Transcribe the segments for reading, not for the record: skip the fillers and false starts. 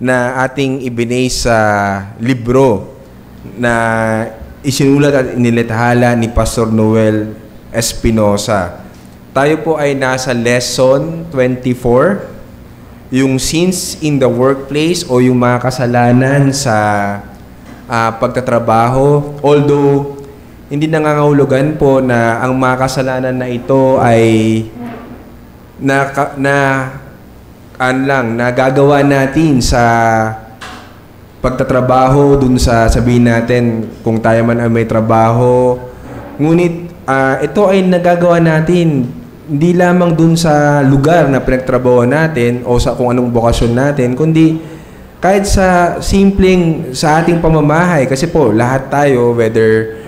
na ating ibinase sa libro na isinulat at inilathala ni Pastor Noel Espinosa. Tayo po ay nasa lesson 24, yung sins in the workplace o yung mga kasalanan sa pagtatrabaho. Although, hindi nangangahulugan po na ang mga kasalanan na ito ay nagagawa natin sa pagtatrabaho dun sa sabihin natin kung tayo man ay may trabaho. Ngunit ito ay nagagawa natin hindi lamang dun sa lugar na pinagtrabaho natin o sa kung anong bokasyon natin, kundi kahit sa simpleng sa ating pamamahay. Kasi po lahat tayo, whether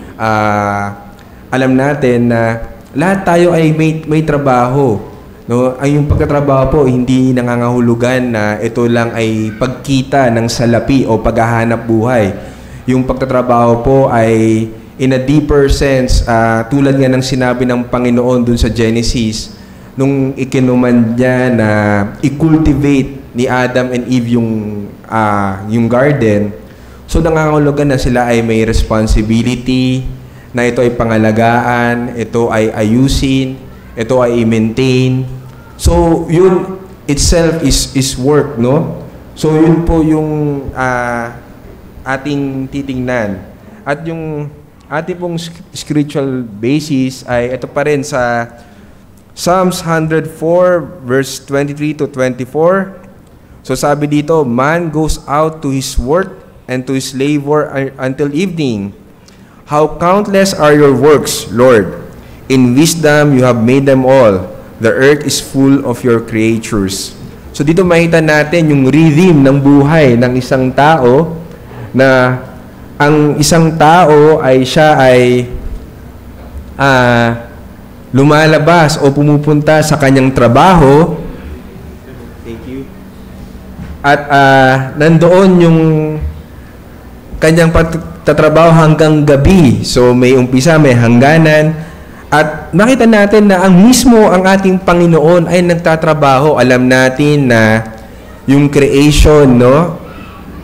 alam natin na lahat tayo ay may trabaho. No, ang yung pagtatrabaho po hindi nangangahulugan na ito lang ay pagkita ng salapi o paghahanap buhay. Yung pagtatrabaho po ay in a deeper sense, tulad nga ng sinabi ng Panginoon dun sa Genesis, nung ikinuman niya na i-cultivate ni Adam and Eve yung garden. So nangangahulugan na sila ay may responsibility, na ito ay pangalagaan, ito ay ayusin, ito ay i-maintain. So, yun itself is work, no? So, yun po yung ating titingnan. At yung ating pong spiritual basis ay ito pa rin sa Psalms 104 verse 23 to 24. So, sabi dito, man goes out to his work and to his labor until evening. How countless are your works, Lord! In wisdom you have made them all. The earth is full of your creatures. So dito makita natin yung rhythm ng buhay ng isang tao, na ang isang tao ay siya ay lumalabas o pumupunta sa kanyang trabaho. Thank you. At nandoon yung kanyang pagtatrabaho hanggang gabi. So may umpisa, may hangganan. At nakita natin na ang ating Panginoon ay nagtatrabaho. Alam natin na yung creation, no,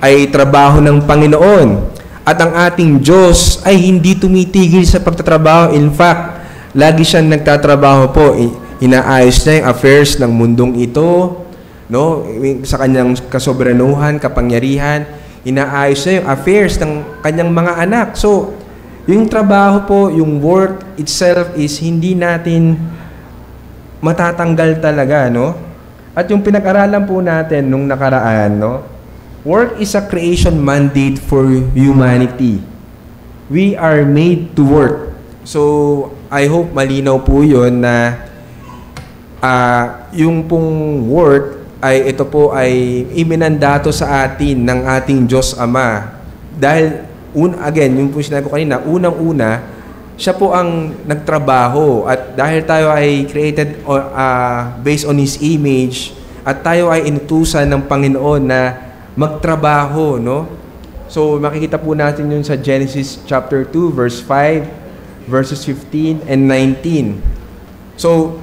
ay trabaho ng Panginoon. At ang ating Diyos ay hindi tumitigil sa pagtatrabaho. In fact, lagi siyang nagtatrabaho po. Inaayos niya yung affairs ng mundong ito, no, sa kanyang kasobranuhan, kapangyarihan. Inaayos niya yung affairs ng kanyang mga anak. So, yung trabaho po, yung work itself is hindi natin matatanggal talaga, no? At yung pinag-aralan po natin nung nakaraan, no? Work is a creation mandate for humanity. We are made to work. So, I hope malinaw po yun na yung pong work ay ito po ay iminandato sa atin ng ating Diyos Ama. Dahil again, yung po sinabi ko kanina, unang-una, siya po ang nagtrabaho. At dahil tayo ay created based on His image, at tayo ay inutusan ng Panginoon na magtrabaho, no? So, makikita po natin yun sa Genesis chapter 2, verse 5, verses 15 and 19. So,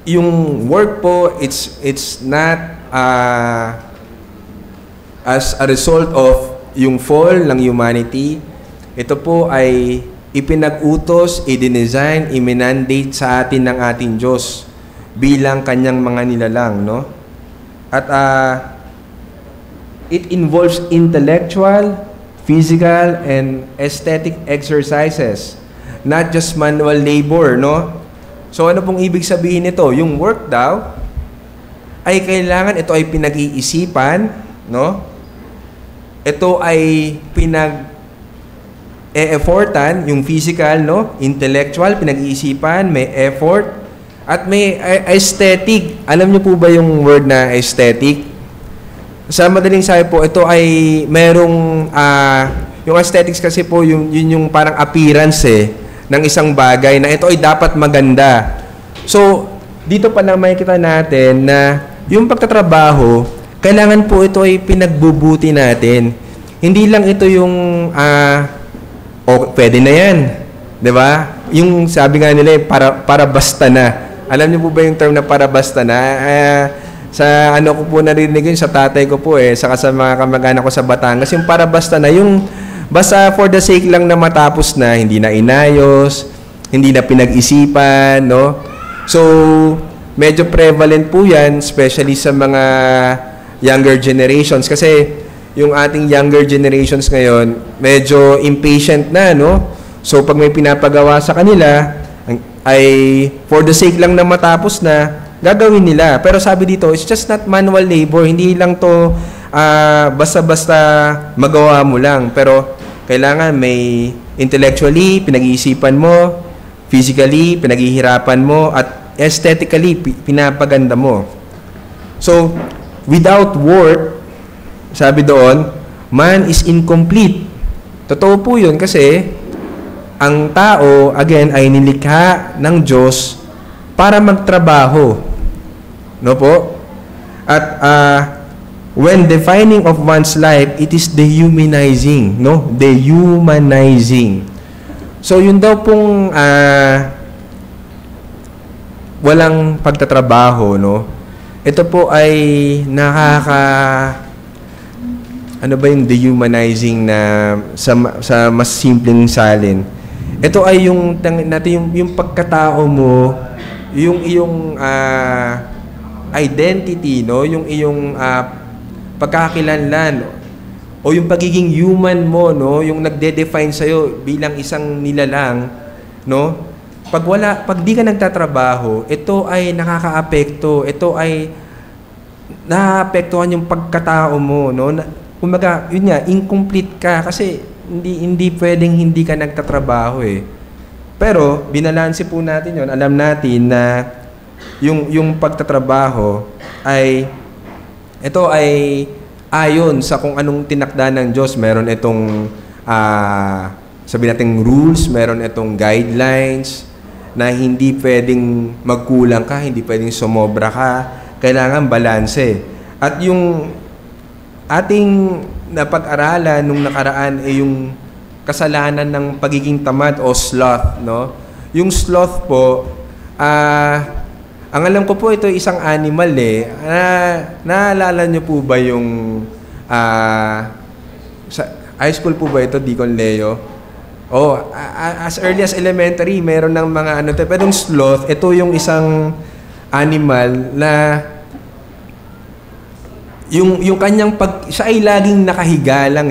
yung work po, it's not as a result of yung fall ng humanity. Ito po ay ipinag-utos, i-design, i-mandate sa atin ng ating Diyos bilang kanyang mga nilalang, no? At it involves intellectual, physical, and aesthetic exercises, not just manual labor, no? So ano pong ibig sabihin nito? Yung work daw ay kailangan ito ay pinag-iisipan, no? Ito ay pinag-e-effortan, yung physical, no? Intellectual, pinag-iisipan, may effort, at may aesthetic. Alam niyo po ba yung word na aesthetic? Sa madaling sabi po, ito ay merong, yung aesthetics kasi po, yun yung parang appearance ng isang bagay na ito ay dapat maganda. So, dito pa lang makikita natin na yung pagtatrabaho, kailangan po ito ay pinagbubuti natin. Hindi lang ito yung, pwede na yan. Diba? Yung sabi nga nila, para basta na. Alam niyo po ba yung term na para basta na? Sa ano ko po narinig yun, sa tatay ko po saka sa mga kamag-anak ko sa Batangas, yung para basta na, yung basta for the sake lang na matapos na, hindi na inayos, hindi na pinag-isipan, no? So, medyo prevalent po yan, especially sa mga younger generations. Kasi, yung ating younger generations ngayon, medyo impatient na, no? So, pag may pinapagawa sa kanila, ay for the sake lang na matapos na, gagawin nila. Pero sabi dito, it's just not manual labor. Hindi lang to basta-basta magawa mo lang. Pero kailangan may intellectually, pinag-iisipan mo, physically, pinaghihirapan mo, at aesthetically, pinapaganda mo. So, without work, sabi doon, man is incomplete. Totoo po yun kasi ang tao, again, ay nilikha ng Diyos para magtrabaho. No po? At when defining of one's life, it is dehumanizing, no? Dehumanizing. So, yun daw pong walang pagtatrabaho, no? Ito po ay ano ba yung dehumanizing na sa mas simpleng salin? Ito ay yung pagkatao mo, yung iyong identity, no? Yung iyong pagkakakilanlan o yung pagiging human mo, no? Yung nagde-define sa iyo bilang isang nilalang, no? Pag di ka nagtatrabaho, ito ay nakakaapekto, ito ay naapektuhan yung pagkatao mo, no? Kumbaga, yun nga, incomplete ka kasi hindi pwedeng hindi ka nagtatrabaho Pero binalanse po natin yun. Alam natin na yung pagtatrabaho ay ito ay ayon sa kung anong tinakda ng Diyos. Meron itong sabihin natin rules, meron itong guidelines na hindi pwedeng magkulang ka, hindi pwedeng sumobra ka. Kailangan balanse. At yung ating napag-aralan nung nakaraan ay yung kasalanan ng pagiging tamad o sloth, no? Yung sloth po, ang alam ko po ito isang animal naalala nyo po ba yung sa high school po ba ito, Deacon Leo? Oh, as early as elementary, meron ng mga ano, pero yung sloth, ito yung isang animal na yung kanyang siya ay laging nakahiga lang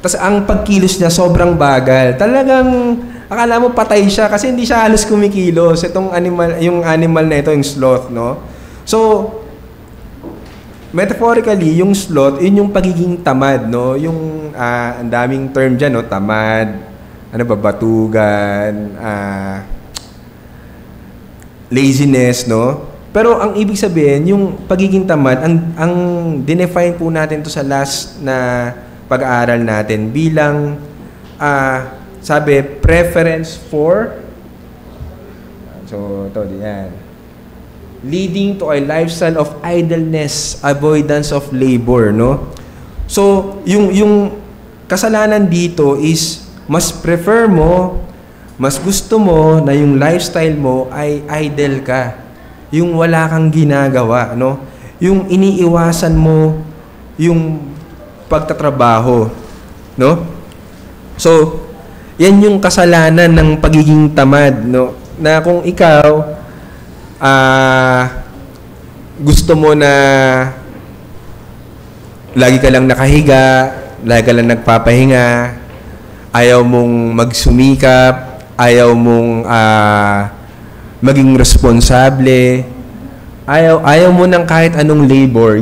Tapos ang pagkilos niya sobrang bagal. Talagang akala mo patay siya kasi hindi siya halos kumikilos. Yung animal na ito, yung sloth, no? So, metaphorically, yung sloth, yun yung pagiging tamad, no? Yung ang daming term diyan, no? Tamad, batugan, laziness, no? Pero ang ibig sabihin, yung pagiging tamad, ang dinefine po natin to sa last na pag-aaral natin bilang sabi, preference for ito yan. Leading to a lifestyle of idleness, avoidance of labor, no? So, yung kasalanan dito is mas prefer mo, mas gusto mo na yung lifestyle mo ay idle ka. Yung wala kang ginagawa, no? Yung iniiwasan mo yung pagtatrabaho, no? So, yan yung kasalanan ng pagiging tamad, no? Na kung ikaw gusto mo na lagi ka lang nakahiga, lagi ka lang nagpapahinga, ayaw mong magsumikap, ayaw mong maging responsable, ayaw mo ng kahit anong labor,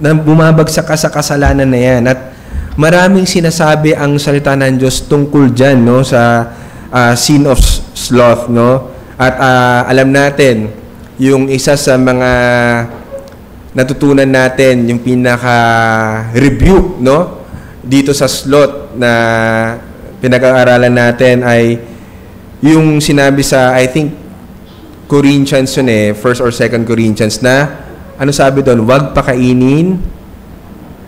bumabagsak ka sa kasalanan na yan. At maraming sinasabi ang salita ng Diyos tungkol dyan, no? Sa sin of sloth, no? At alam natin, yung isa sa mga natutunan natin, yung pinaka-rebuke, no? Dito sa sloth na pinag-aaralan natin ay yung sinabi sa, I think, Corinthians yun 1 or 2 Corinthians na, ano sabi doon? Huwag pakainin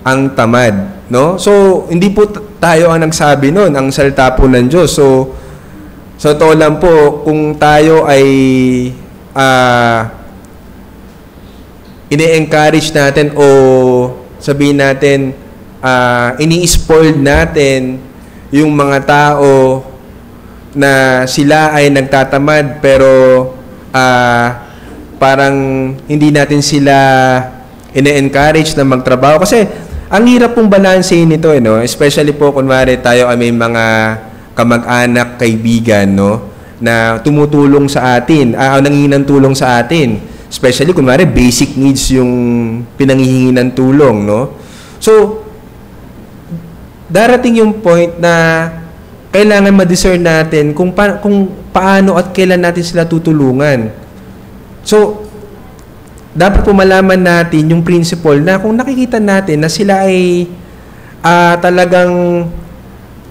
ang tamad, no? So, hindi po tayo ang nagsabi noon, ang salita po ng Diyos. So, totoo lang po, kung tayo ay ini-encourage natin o sabihin natin ini-spoil natin yung mga tao na sila ay nagtatamad pero parang hindi natin sila ine-encourage na magtrabaho. Kasi ang hirap pong balansehin nito, no? Especially po kunwari tayo ay may mga kamag-anak, kaibigan, no? Na tumutulong sa atin, nanghihingi ng tulong sa atin. Especially kunwari basic needs yung pinanghihingi ng tulong, no? So, darating yung point na kailangan ma-discern natin kung paano at kailan natin sila tutulungan. So, dapat po malaman natin yung principle na kung nakikita natin na sila ay talagang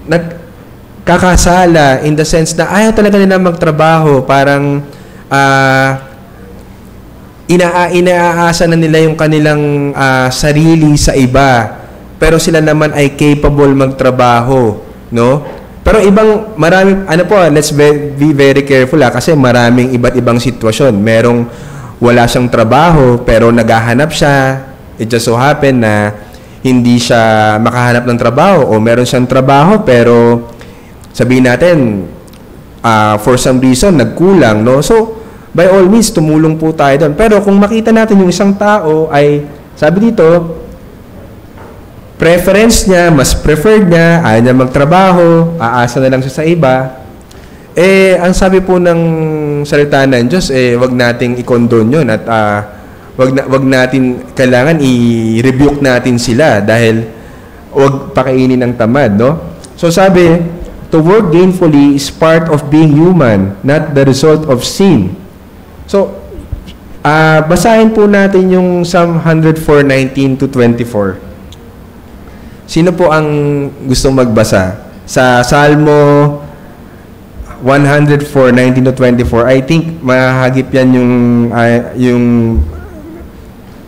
nagkakasala in the sense na ayaw talaga nila magtrabaho, parang inaasa na nila yung kanilang sarili sa iba, pero sila naman ay capable magtrabaho, no? Pero let's be very careful kasi maraming iba't ibang sitwasyon. Merong wala siyang trabaho pero naghahanap siya. It just so happen na hindi siya makahanap ng trabaho, o meron siyang trabaho pero sabihin natin for some reason nagkulang, no? So by all means tumulong po tayo doon. Pero kung makita natin yung isang tao ay sabi dito preference niya, mas preferred niya, ayaw niya magtrabaho, aasa na lang siya sa iba, ang sabi po ng salita ng Diyos, wag nating i-condone yun at wag natin, kailangan i-rebuke natin sila dahil wag pakainin ng tamad, no? So sabi, to work gainfully is part of being human, not the result of sin. So, basahin po natin yung Psalm 104:19 to 24. Sino po ang gustong magbasa? Sa Salmo 104:19 to 24, I think mahagip yan yung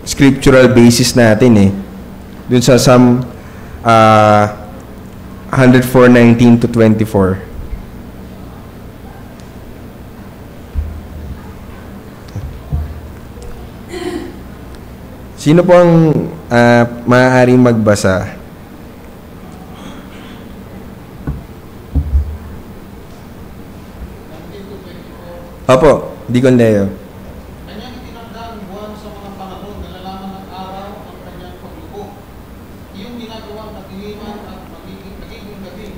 scriptural basis natin dun sa Psalm 104:19 to 24. Sino po ang maaaring magbasa? Opo, Deacon Leo. Kanyang itinakda ang buwan sa mga panahon, nalalaman ng araw ang kanyang paglubog. Iyong ginagawang katiliman at magiging gabi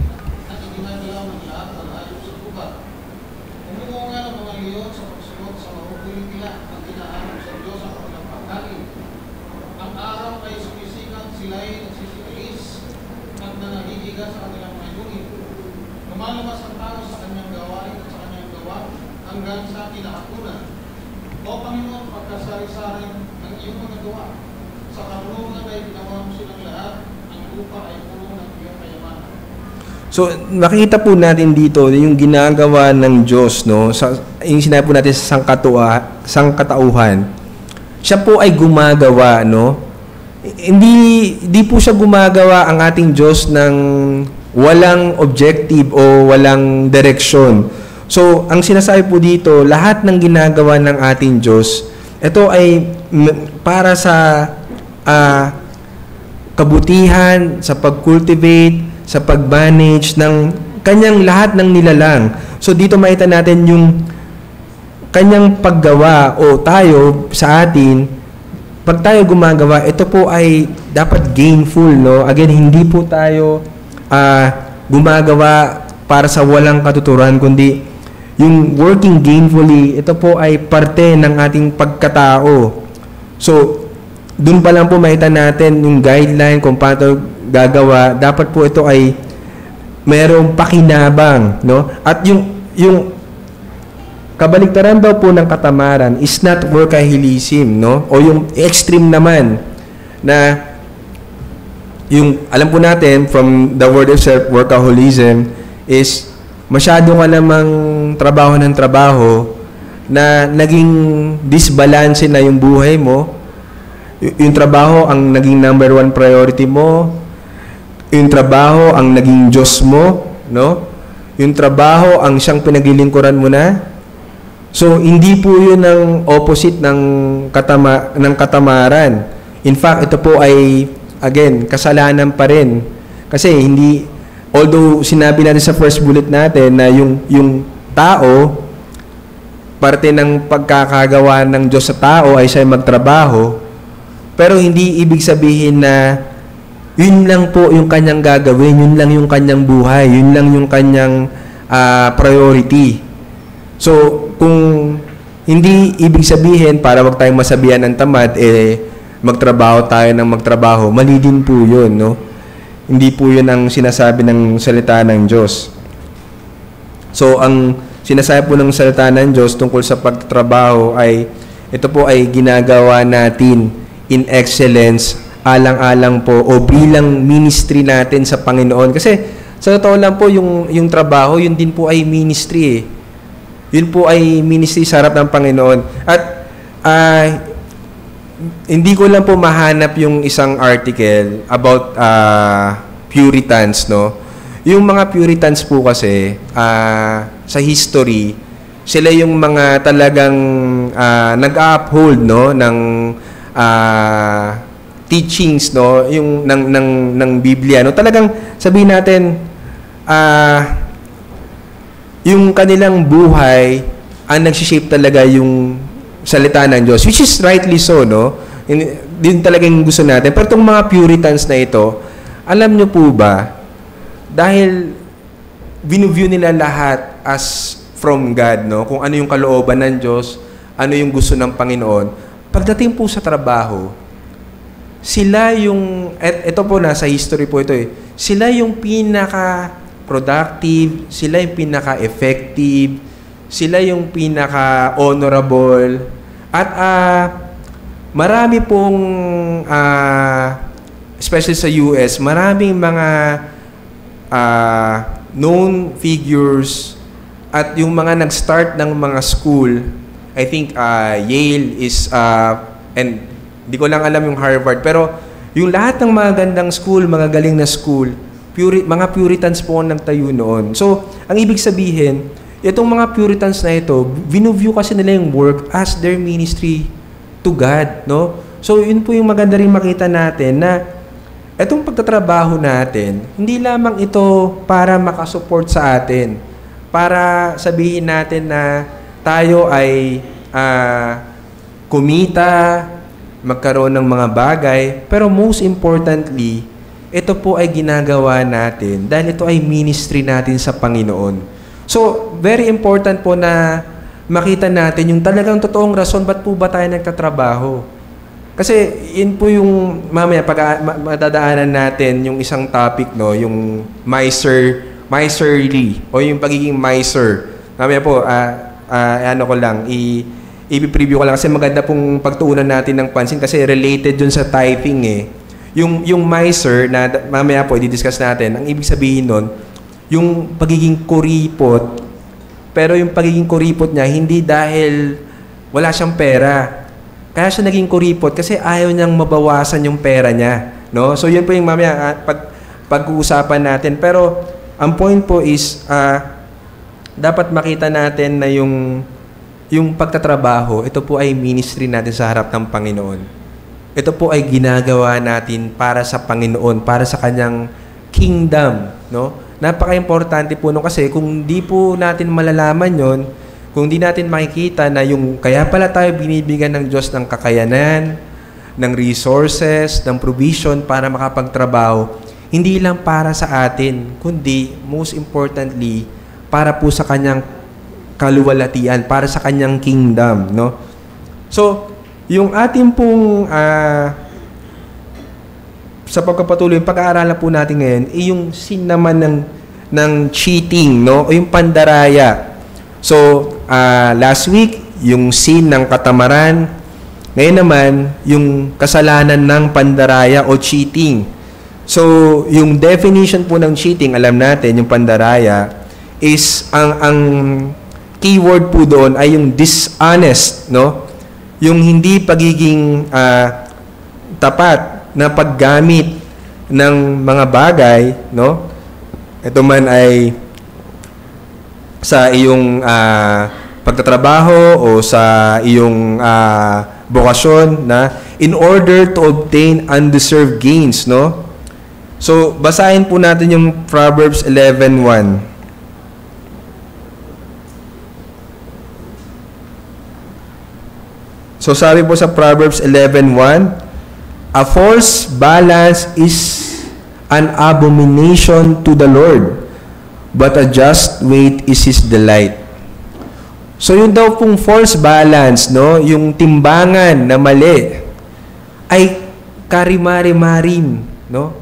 na iginagalaw ng lahat ng hayop sa gubat. Umuunga ng mga leon sa pagsunod sa mahuhuling nila ang hinahanap sa Diyos ang kanilang pagkain. Ang araw ay sumisikat, sila ay nagsisigalis at nananahihiga sa kanilang mga yungin. Lumalabas ang tao sa kanyang gawain at sa kanyang gawa hanggang sa kinahapunan. O Panginoon, pagkasari-sari ng iyong mga gawa. Sa karunungan ay ginawa mo silang lahat. Ang lupa ay puno ng iyong kayamanan. So, makikita po natin dito yung ginagawa ng Diyos, no? Yung sinabi po natin sa sangkatauhan. Siya po ay gumagawa, no? Hindi po siya gumagawa ang ating Diyos ng walang objective o walang direksyon. So, ang sinasabi po dito, lahat ng ginagawa ng ating Diyos, ito ay para sa kabutihan, sa pag-cultivate, sa pag-manage ng kanyang lahat ng nilalang. So, dito makita natin yung kanyang paggawa o tayo sa atin, pag tayo gumagawa, ito po ay dapat gainful, no? Again, hindi po tayo gumagawa para sa walang katuturan, kundi yung working gainfully, ito po ay parte ng ating pagkatao. So, dun pa lang po makita natin yung guideline kung paano gagawa. Dapat po ito ay mayroong pakinabang, no? At yung kabaligtaran daw po ng katamaran is not workaholism, no? O yung extreme naman na yung alam po natin from the word itself, workaholism is masyado ka namang trabaho ng trabaho na naging disbalance na yung buhay mo. Yung trabaho ang naging number one priority mo. Yung trabaho ang naging Diyos mo, no? Yung trabaho ang siyang pinaglilingkuran mo na. So, hindi po yun ang opposite ng katamaran. In fact, ito po ay, again, kasalanan pa rin. Kasi hindi, although sinabi natin sa first bullet natin na yung tao, parte ng pagkakagawa ng Diyos sa tao ay siya magtrabaho, pero hindi ibig sabihin na yun lang po yung kanyang gagawin, yun lang yung kanyang buhay, yun lang yung kanyang priority. So, kung hindi ibig sabihin para wag tayong masabihan ng tamad, magtrabaho tayo ng magtrabaho, mali din po yun, no? Hindi po yun ang sinasabi ng salita ng Diyos. So, ang sinasabi po ng salita ng Diyos tungkol sa pagtatrabaho ay, ito po ay ginagawa natin in excellence, alang-alang po, o bilang ministry natin sa Panginoon. Kasi, sa totoo lang po, yung trabaho, yun din po ay ministry Yun po ay ministry sa harap ng Panginoon. At, hindi ko lang po mahanap yung isang article about Puritans, no? Yung mga Puritans po kasi, sa history, sila yung mga talagang nag-uphold, no, ng teachings, no, yung ng Biblia, no. Talagang sabihin natin, yung kanilang buhay ang nag-shape talaga yung salita ng Diyos, which is rightly so, no. Din talagang gusto natin. Pero itong mga Puritans na ito, alam nyo po ba, dahil binuview nila lahat as from God, no? Kung ano yung kalooban ng Diyos, ano yung gusto ng Panginoon. Pagdating po sa trabaho, sila yung, ito po nasa history po ito sila yung pinaka-productive, sila yung pinaka-effective, sila yung pinaka-honorable, at marami pong, especially sa US, maraming mga known figures at yung mga nag-start ng mga school. I think Yale is, and di ko lang alam yung Harvard, pero yung lahat ng mga gandang school, mga galing na school, mga Puritans po ang nagtayo noon. So, ang ibig sabihin, itong mga Puritans na ito, vinuview kasi nila yung work as their ministry to God, no? So, yun po yung maganda rin makita natin na itong pagtatrabaho natin, hindi lamang ito para makasupport sa atin, para sabihin natin na tayo ay kumita, magkaroon ng mga bagay, pero most importantly, ito po ay ginagawa natin dahil ito ay ministry natin sa Panginoon. So, very important po na makita natin yung talagang totoong rason ba't po ba tayo nagtatrabaho. Kasi yun po yung mamaya pag matadaanan natin yung isang topic, no, yung miserly o yung pagiging miser. Mamaya po ano ko lang i-preview ko lang kasi maganda pong pagtuunan natin ng pansin kasi related dun sa tithing Yung miser na mamaya po i-discuss natin, ang ibig sabihin nun, yung pagiging kuripot, pero yung pagiging kuripot niya hindi dahil wala siyang pera. Kaya siya naging kuripot kasi ayaw niyang mabawasan yung pera niya, no? So yun po yung mamaya pag-uusapan natin. Pero ang point po is dapat makita natin na yung pagtatrabaho, ito po ay ministry natin sa harap ng Panginoon. Ito po ay ginagawa natin para sa Panginoon, para sa kanyang kingdom, no? Napaka-importante po no kasi kung di po natin malalaman yon, kung di natin makikita na yung kaya pala tayo binibigyan ng Diyos ng kakayanan, ng resources, ng provision para makapagtrabaho, hindi lang para sa atin, kundi most importantly, para po sa kanyang kaluwalhatian, para sa kanyang kingdom, no? So, yung ating pong sa pagpapatuloy, yung pag-aaralan po natin ngayon, yung sin naman ng cheating, no? O yung pandaraya. So, last week, yung sin ng katamaran. Ngayon naman, yung kasalanan ng pandaraya o cheating. So, yung definition po ng cheating, alam natin, yung pandaraya, is ang keyword po doon ay yung dishonest, no? Yung hindi pagiging tapat na paggamit ng mga bagay, no? Ito man ay sa iyong pagtatrabaho o sa iyong bokasyon na in order to obtain undeserved gains, no? So, basahin po natin yung Proverbs 11:1. So, sabi po sa Proverbs 11:1, a false balance is an abomination to the Lord, but a just weight is His delight. So, yun daw pong false balance, no? Yung timbangan na mali ay karimari-marim, no?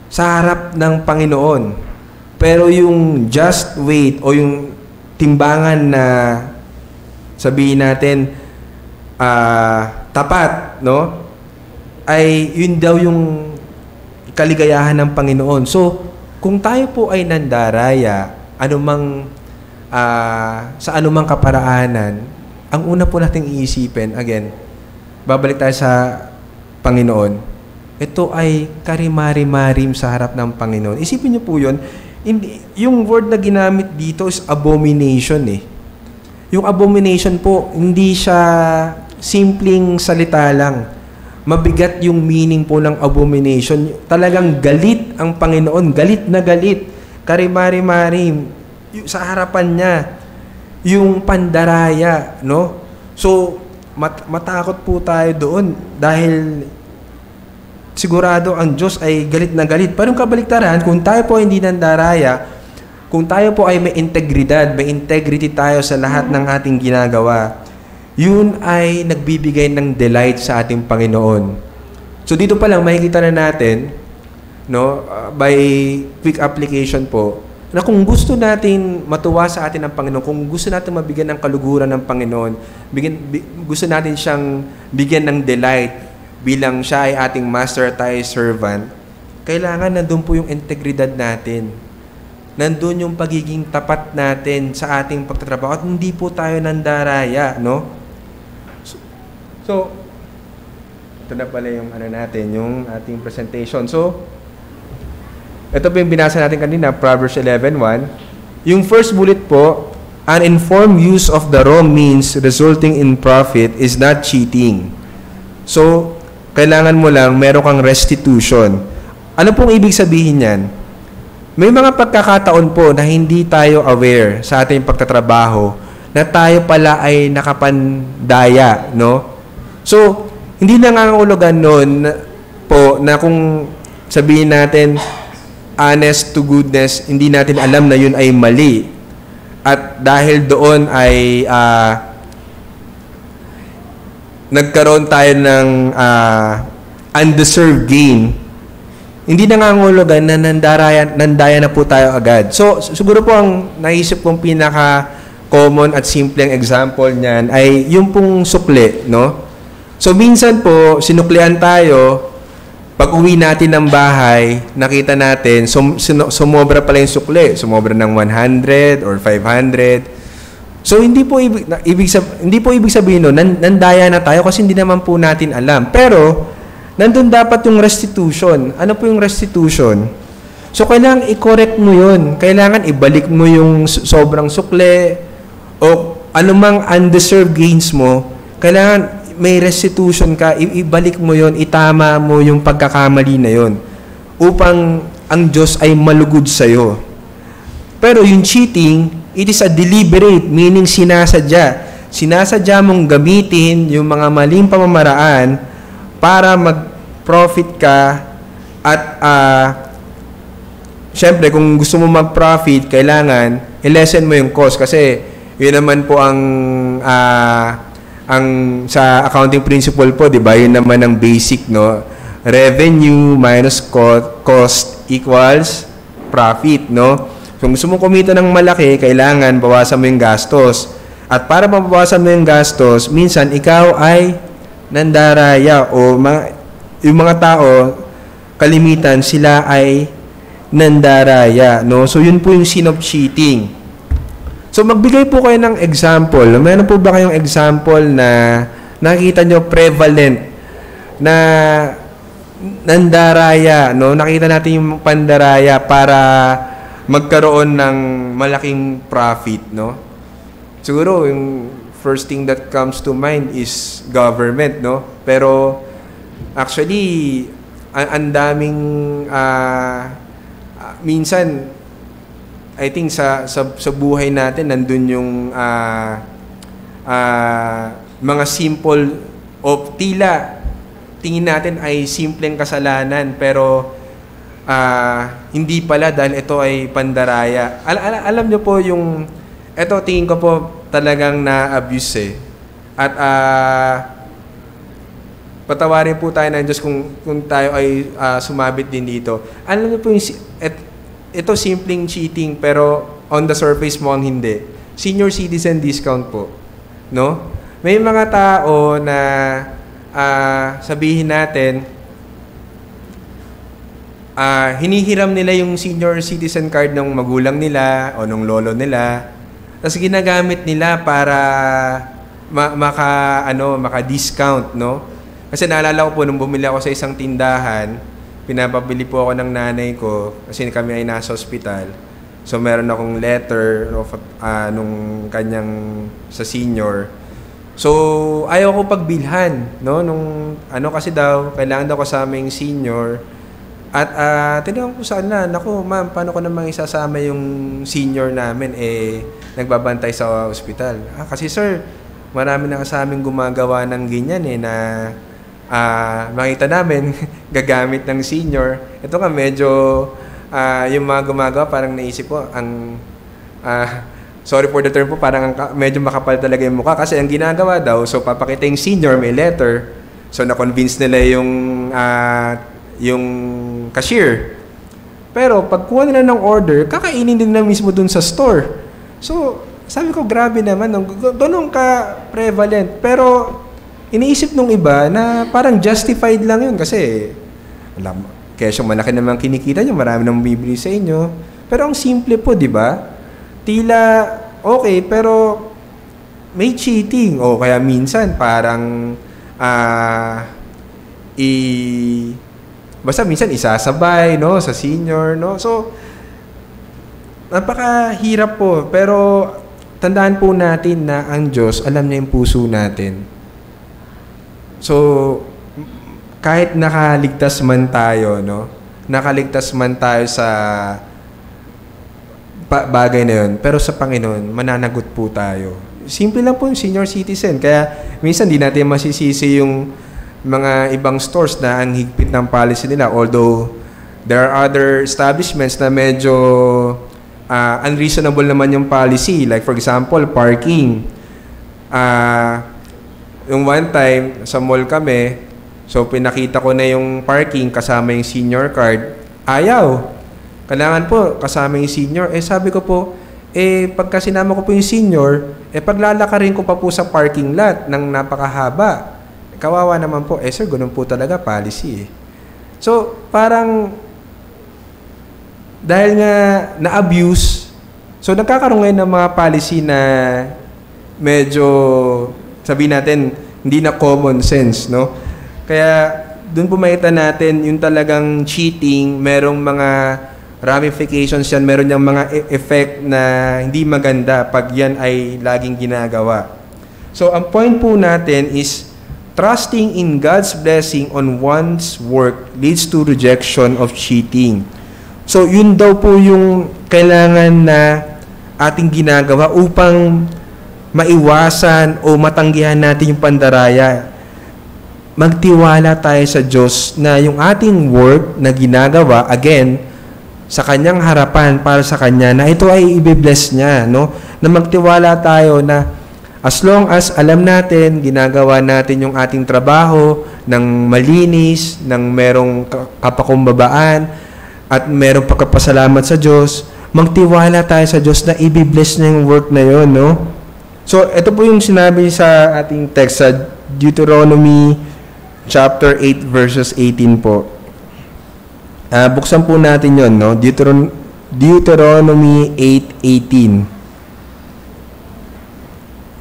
Sa harap ng Panginoon. Pero yung just weight o yung timbangan na sabihin natin tapat, no? Ay yun daw yung kaligayahan ng Panginoon. So, kung tayo po ay nandaraya, sa anumang kaparaanan, ang una po nating iisipin, again, babalik tayo sa Panginoon, ito ay karimari-marim sa harap ng Panginoon. Isipin niyo po yun, yung word na ginamit dito is abomination eh. Yung abomination po, hindi siya simpleng salita lang. Mabigat yung meaning po ng abomination. Talagang galit ang Panginoon. Galit na galit. Karimari-marim. Sa harapan niya. Yung pandaraya. No? So, matakot po tayo doon. Dahil sigurado ang Diyos ay galit na galit. Pero yung kabaliktaran, kung tayo po hindi nandaraya, kung tayo po ay may integridad, may integrity tayo sa lahat ng ating ginagawa, yun ay nagbibigay ng delight sa ating Panginoon. So dito pa lang makikita na natin, no, by quick application po, na kung gusto natin matuwa sa atin ng Panginoon, kung gusto natin mabigyan ng kaluguran ng Panginoon, gusto natin siyang bigyan ng delight bilang siya ay ating master at tayo servant, kailangan nandun po yung integridad natin. Nandun yung pagiging tapat natin sa ating pagtatrabaho at hindi po tayo nandaraya, no? So, ito na pala yung natin, yung ating presentation. So, ito po yung binasa natin kanina, Proverbs 11:1. Yung first bullet po, an informed use of the wrong means resulting in profit is not cheating. So, kailangan mo lang, meron kang restitution. Ano pong ibig sabihin yan? May mga pagkakataon po na hindi tayo aware sa ating pagtatrabaho na tayo pala ay nakapandaya, no? So, hindi nangangahulugan nun po na kung sabihin natin honest to goodness, hindi natin alam na yun ay mali. At dahil doon ay nagkaroon tayo ng undeserved gain, hindi nangangahulugan na nandaya na po tayo agad. So, siguro po ang naisip kong pinaka-common at simpleng example niyan ay yung pong sukli, no? So, minsan po, sinuklian tayo, pag uwi natin ng bahay, nakita natin, sumobra pala yung sukli. Sumobra ng 100 or 500. So, hindi po ibig sabihin no, nandaya na tayo kasi hindi naman po natin alam. Pero, nandun dapat yung restitution. Ano po yung restitution? So, kailangan i-correct mo yun. Kailangan ibalik mo yung sobrang sukli o anumang undeserved gains mo. Kailangan may restitution ka, ibalik mo yon, itama mo yung pagkakamali na yon upang ang Diyos ay malugod sa'yo. Pero yung cheating, it is a deliberate, meaning sinasadya. Sinasadya mong gamitin yung mga maling pamamaraan para mag-profit ka at syempre, kung gusto mo mag-profit, kailangan i-lessen mo yung cost kasi yun naman po ang sa accounting principle po, 'di ba? Yun naman ang basic, no? Revenue minus cost equals profit, no? Kung gusto mo kumita ng malaki, kailangan bawasan mo yung gastos. At para mabawasan mo yung gastos, minsan ikaw ay nandaraya o yung mga tao kalimitan sila ay nandaraya, no? So yun po yung sin of cheating. So, magbigay po kayo ng example. Meron po ba kayong example na nakikita nyo prevalent na nandaraya, no? Nakita natin yung pandaraya para magkaroon ng malaking profit, no? siguro yung first thing that comes to mind is government, no? Pero actually, ang daming minsan I think sa buhay natin nandun yung mga simple o tila tingin natin ay simpleng kasalanan pero hindi pala dahil ito ay pandaraya. Alam nyo po yung ito tingin ko po talagang na-abuse at patawarin po tayo ng Diyos kung tayo ay sumabit din dito. Alam niyo po yung ito simpleng cheating pero on the surface mo ang hindi. Senior citizen discount po, no? May mga tao na sabihin natin hinihiram nila yung senior citizen card ng magulang nila o ng lolo nila. Tapos ginagamit nila para maka-discount, no? Kasi naalala ko po nung bumili ako sa isang tindahan, pinapabili po ako ng nanay ko kasi kami ay nasa ospital. So meron akong letter of nung kanyang sa senior. So ayaw ko pagbilhan, no? Nung kasi daw kailangan daw kasama yung senior. At tinanong ko sa kanila, naku ma'am, paano ko namang isasama yung senior namin nagbabantay sa ospital? Kasi sir, marami na kasaming gumagawa ng ganyan na makita namin gagamit ng senior. Ito nga medyo yung mga gumagawa parang naisip ko sorry for the term po, parang medyo makapal talaga yung mukha kasi ang ginagawa daw, so papakita yung senior, may letter, so na-convince nila yung cashier. Pero pagkuha nila ng order, kakainin din na mismo dun sa store. So sabi ko, grabe naman, ganun ka prevalent. Pero iniisip nung iba na parang justified lang yun kasi kesyo malaki naman kinikita nyo, marami nang bibili sa inyo. Pero ang simple po, di ba? Tila okay, pero may cheating. O kaya minsan parang basta minsan isasabay, no, sa senior, no. So napakahirap po, pero tandaan po natin na ang Diyos, alam niya yung puso natin. So, kahit nakaligtas man tayo, no? Nakaligtas man tayo sa bagay na yun, pero sa Panginoon, mananagot po tayo. Simple lang po yung senior citizen. Kaya, minsan di natin masisisi yung mga ibang stores na ang higpit ng policy nila. Although, there are other establishments na medyo unreasonable naman yung policy. Like for example, parking. Yung one time, sa mall kami, so pinakita ko na yung parking kasama yung senior card. Ayaw. Kailangan po kasama yung senior. Sabi ko po, pagka sinama ko po yung senior, paglalakarin ko pa po sa parking lot ng napakahaba. Kawawa naman po. Sir, ganun po talaga policy. So, parang dahil nga na-abuse, so nagkakaroon ngayon ng mga policy na medyo, sabihin natin, hindi na common sense, no? Kaya, doon po makita natin yung talagang cheating, merong mga ramifications yan, meron yung mga effect na hindi maganda pag yan ay laging ginagawa. So, ang point po natin is, trusting in God's blessing on one's work leads to rejection of cheating. So, yun daw po yung kailangan na ating ginagawa upang maiwasan o matanggihan natin yung pandaraya. Magtiwala tayo sa Diyos na yung ating work na ginagawa, again, sa Kanyang harapan para sa Kanya, na ito ay i-bless niya, no? Na magtiwala tayo na as long as alam natin, ginagawa natin yung ating trabaho ng malinis, ng merong kapakumbabaan, at merong pagkapasalamat sa Diyos, magtiwala tayo sa Diyos na i-bless niya yung work na yun, no? So, ito po yung sinabi sa ating text sa Deuteronomy chapter 8 verses 18 po. Buksan po natin yun, no? Deuteronomy 8:18.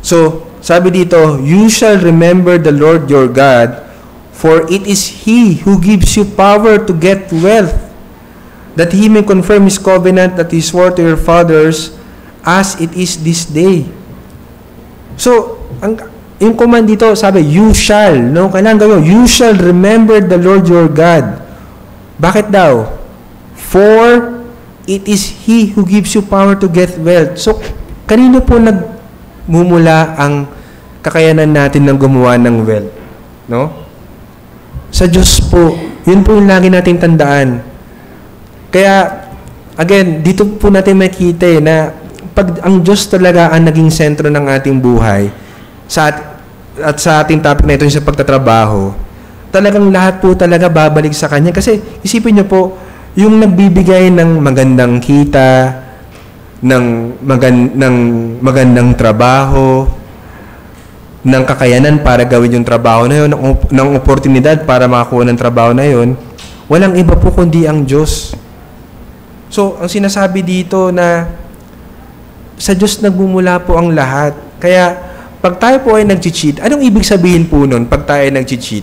So, sabi dito, you shall remember the Lord your God, for it is He who gives you power to get wealth, that He may confirm His covenant that He swore to your fathers, as it is this day. So, yung command dito, sabi, you shall, no? Kailangan gawin, you shall remember the Lord your God. Bakit daw? For it is He who gives you power to get wealth. So, kanino po nagmumula ang kakayanan natin ng gumawa ng wealth? No? Sa Diyos po. Yun po yung lagi natin tandaan. Kaya, again, dito po natin makita na pag ang Diyos talaga ang naging sentro ng ating buhay, at sa ating topic na ito sa pagtatrabaho, talagang lahat po talaga babalik sa Kanya. Kasi isipin niyo po, yung nagbibigay ng magandang kita, ng magandang trabaho, ng kakayanan para gawin yung trabaho na yun, ng oportunidad para makakuha ng trabaho na yun, walang iba po kundi ang Diyos. So, ang sinasabi dito na sa Diyos nagmumula po ang lahat. Kaya, pag tayo po ay nag-cheat, anong ibig sabihin po nun pag tayo ay nag-cheat?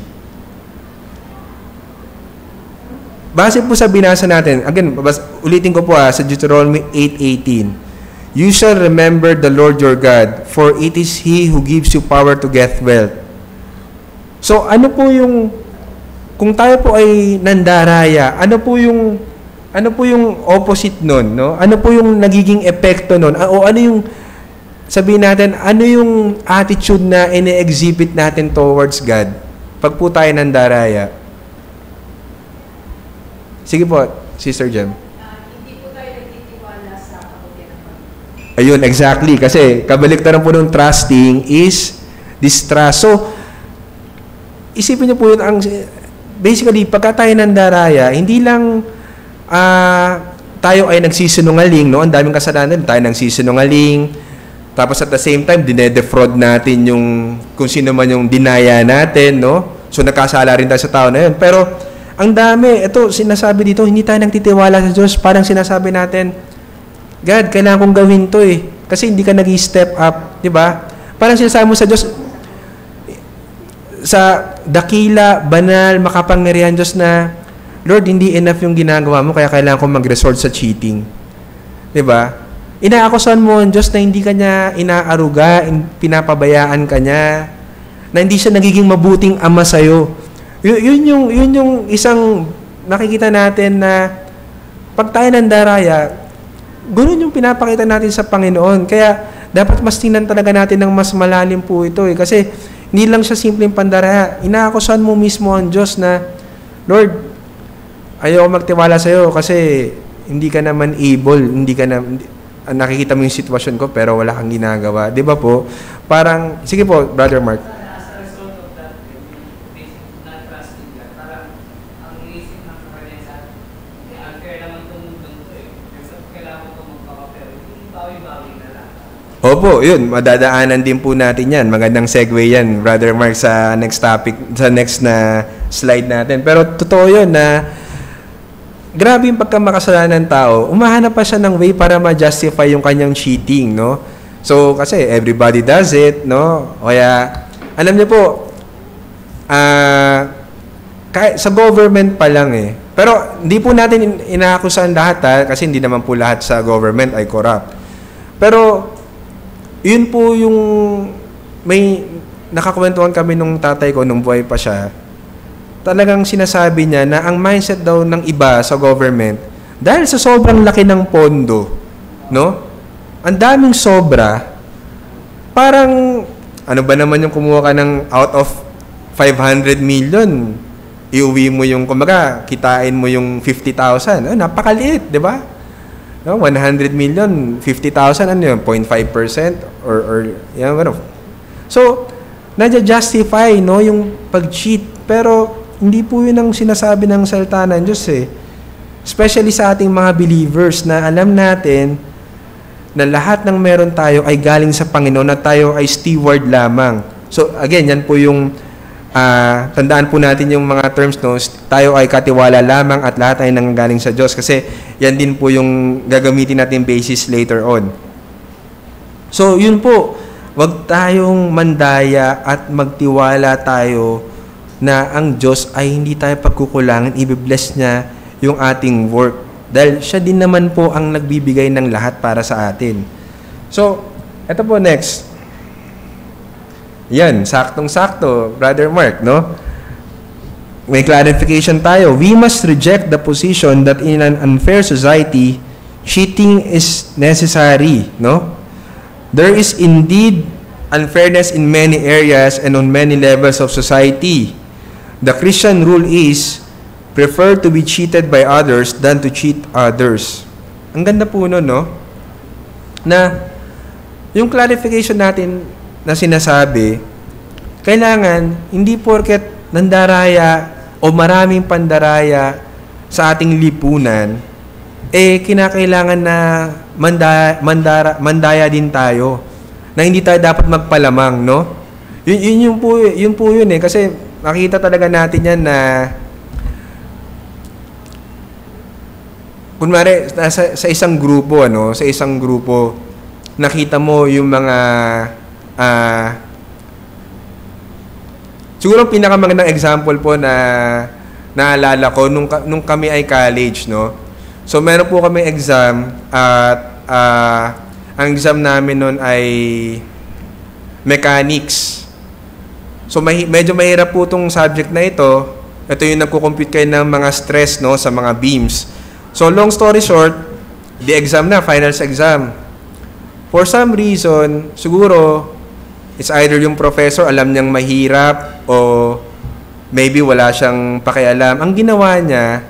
Base po sa binasa natin, again, ulitin ko po sa Deuteronomy 8:18. You shall remember the Lord your God, for it is He who gives you power to get wealth. So, ano po yung, kung tayo po ay nandaraya, ano po yung opposite nun, no? Ano po yung nagiging epekto nun? O ano yung, sabihin natin, ano yung attitude na ine-exhibit natin towards God pag po tayo nandaraya? Sige po, Sister Jem. Hindi po tayo nagtitiwala sa kabutihan ng Panginoon. Ayun, exactly. Kasi kabaliktaran po ng trusting is distrust. So, isipin niyo po yun, basically, pagka tayo nandaraya, hindi lang tayo ay nagsisinungaling, no? Ang daming kasalanan, tayo nagsisinungaling. Tapos at the same time, dinedefraud natin yung kung sino man yung dinaya natin, no? So nakasala rin tayo sa tao na yun. Pero ang dami, ito sinasabi dito, hindi tayo nagtitiwala sa Diyos. Parang sinasabi natin, God, kailangan kong gawin to eh. Kasi hindi ka nag-step up, di ba? Parang sinasabi mo sa Diyos, sa dakila, banal, makapangyarihan Diyos na, Lord, hindi enough yung ginagawa mo, kaya kailangan kong mag-resort sa cheating. Di ba? Inaakusan mo ang Diyos na hindi ka niya inaaruga, pinapabayaan ka niya, na hindi siya nagiging mabuting ama sa'yo. Yun yung isang nakikita natin na pag tayo nandaraya, ganoon yung pinapakita natin sa Panginoon. Kaya dapat mas tingnan talaga natin ng mas malalim po ito eh. Kasi hindi lang siya simpleng pandaraya. Inaakusan mo mismo ang Diyos na, Lord, ayaw magtiwala sa'yo kasi hindi ka naman able, nakikita mo yung sitwasyon ko pero wala kang ginagawa. Di ba po? Parang, sige po, Brother Mark. As a result of that, basic not trusting God, parang ang iisip ng kapanesa, unfair naman itong mundong ito eh. Kasi kailangan ko magpakapero. Bawi-bawi na lang. Opo, yun. Madadaanan din po natin yan. Magandang segue yan, Brother Mark, sa next topic, sa next na slide natin. Pero totoo yun na grabe yung pagkamakasalanan ng tao, umahanap pa siya ng way para ma-justify yung kanyang cheating, no? So, kasi everybody does it, no? Kaya, alam niyo po, sa government pa lang eh. Pero, hindi po natin inaakusan lahat kasi hindi naman po lahat sa government ay corrupt. Pero, yun po yung, may nakakwentuhan kami nung tatay ko nung buhay pa siya, talagang sinasabi niya na ang mindset daw ng iba sa government, dahil sa sobrang laki ng pondo, no? Ang daming sobra, parang, ano ba naman yung kumuha ka ng out of 500 million, iuwi mo yung, kumbaga, kitain mo yung 50,000. Napakaliit, di ba? No? 100 million, 50,000, ano yun? 0.5% or yan, ano. So, nadya-justify, no, yung pag-cheat. Pero, hindi po yun ang sinasabi ng salita ng Diyos eh. Especially sa ating mga believers na alam natin na lahat ng meron tayo ay galing sa Panginoon at tayo ay steward lamang. So again, yan po yung tandaan po natin yung mga terms, no? Tayo ay katiwala lamang at lahat ay nanggaling sa Diyos kasi yan din po yung gagamitin natin basis later on. So yun po, wag tayong mandaya at magtiwala tayo na ang Diyos ay hindi tayo pagkukulangan, i-bless niya yung ating work. Dahil siya din naman po ang nagbibigay ng lahat para sa atin. So, ito po next. Yan, saktong-sakto, Brother Mark, no? May clarification tayo. We must reject the position that in an unfair society, cheating is necessary, no? There is indeed unfairness in many areas and on many levels of society. The Christian rule is, prefer to be cheated by others than to cheat others. Ang ganda po nun, no? Na, yung clarification natin na sinasabi, kailangan, hindi porket nandaraya o maraming pandaraya sa ating lipunan, kinakailangan na mandaya din tayo, na hindi tayo dapat magpalamang, no? Yun po yun kasi makita talaga natin yan na kunwari, sa isang grupo, sa isang grupo, nakita mo yung mga, siguro pinakamagandang example po na naalala ko, nung kami ay college, no? So, meron po kami exam, at ang exam namin nun ay mechanics. So, medyo mahirap po itong subject na ito. Ito yung nagko-compute kayo ng mga stress, no, sa mga beams. So, long story short, the exam na, finals exam. For some reason, siguro, it's either yung professor alam niyang mahirap o maybe wala siyang pakialam. Ang ginawa niya,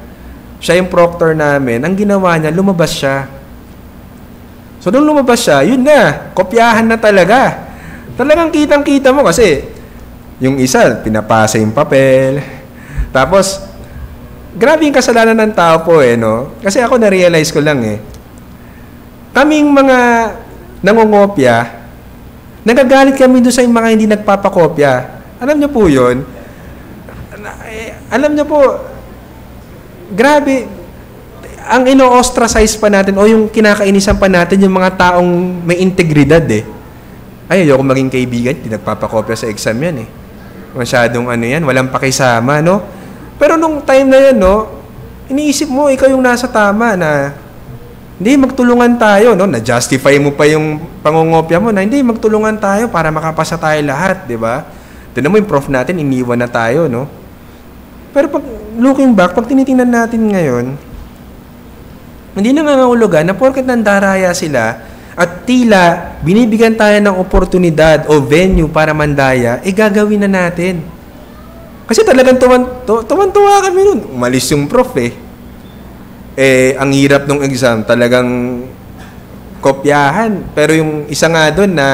siya yung proctor namin, ang ginawa niya, lumabas siya. So, nung lumabas siya, yun na, kopyahan na talaga. Talagang kitang-kita mo kasi yung isa, pinapasa yung papel. Tapos, grabe yung kasalanan ng tao po no? Kasi ako na-realize ko lang kaming mga nangongopya, nagagalit kami doon sa mga hindi nagpapakopya. Alam niyo po yun? Alam niyo po, grabe, ang ino-ostracize pa natin o yung kinakainisan pa natin yung mga taong may integridad Ay, ayoko maging kaibigan, hindi nagpapakopya sa exam yan Masyadong yan, walang pakisama, no? Pero nung time na yan, iniisip mo, ikaw yung nasa tama na hindi, magtulungan tayo, no? Na-justify mo pa yung pangungopya mo na hindi, magtulungan tayo para makapasa tayo lahat, di ba? Tignan mo yung prof natin, iniwan na tayo, no? Pero pag looking back, pag tinitingnan natin ngayon, hindi na nangangulugan na porket nandaraya sila at tila binibigyan tayo ng oportunidad o venue para mandaya, gagawin na natin. Kasi talagang tuwan-tuwa kami nun. Umalis yung prof ang hirap ng exam, talagang kopyahan. Pero yung isa nga doon na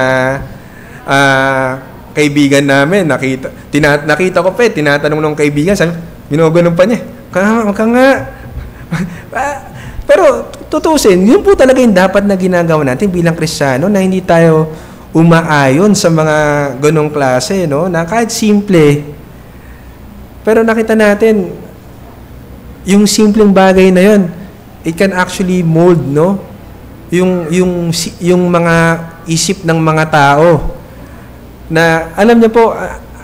kaibigan namin, nakita ko tinatanong ng kaibigan, sabi, ginaganon pa niya. Ka nga. Pero tutusin, yun po talaga yung dapat na ginagawa natin bilang Kristiyano na hindi tayo umaayon sa mga ganong klase, no? Na kahit simple. Pero nakita natin, yung simpleng bagay na yun, it can actually mold, no? Yung mga isip ng mga tao. Na, alam niyo po,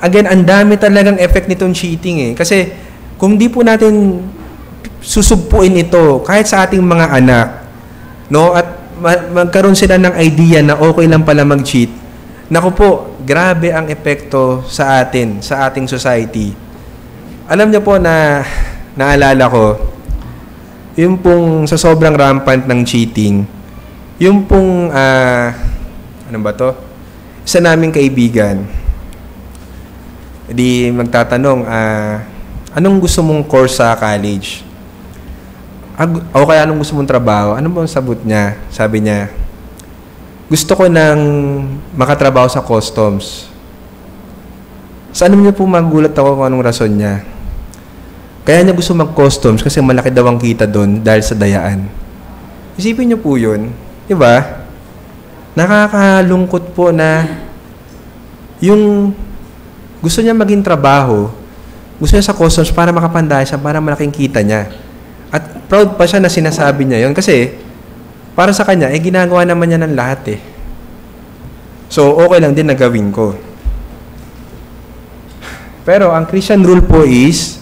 again, ang dami talagang effect nitong cheating Kasi, kung di po natin susugpuin ito, kahit sa ating mga anak, no? At magkaroon sila ng idea na okay lang pala mag-cheat, naku po, grabe ang epekto sa atin, sa ating society. Alam niyo po na naalala ko, yung pong sa sobrang rampant ng cheating, yung pong, ano ba to? Isa naming kaibigan, di magtatanong, anong gusto mong course sa college? O kaya anong gusto mong trabaho? Ano bang sabot niya? Sabi niya, gusto ko nang makatrabaho sa customs. Sa ano niyo po magulat ako kung anong rason niya? Kaya niya gusto mag-customs kasi malaki daw ang kita doon dahil sa dayaan. Isipin niyo po yun. Diba? Nakakalungkot po na yung gusto niya maging trabaho, gusto niya sa customs para makapandaya siya, para malaking kita niya. At proud pa siya na sinasabi niya yon kasi para sa kanya, ginagawa naman niya ng lahat So, okay lang din na gawin ko. Pero ang Christian rule po is,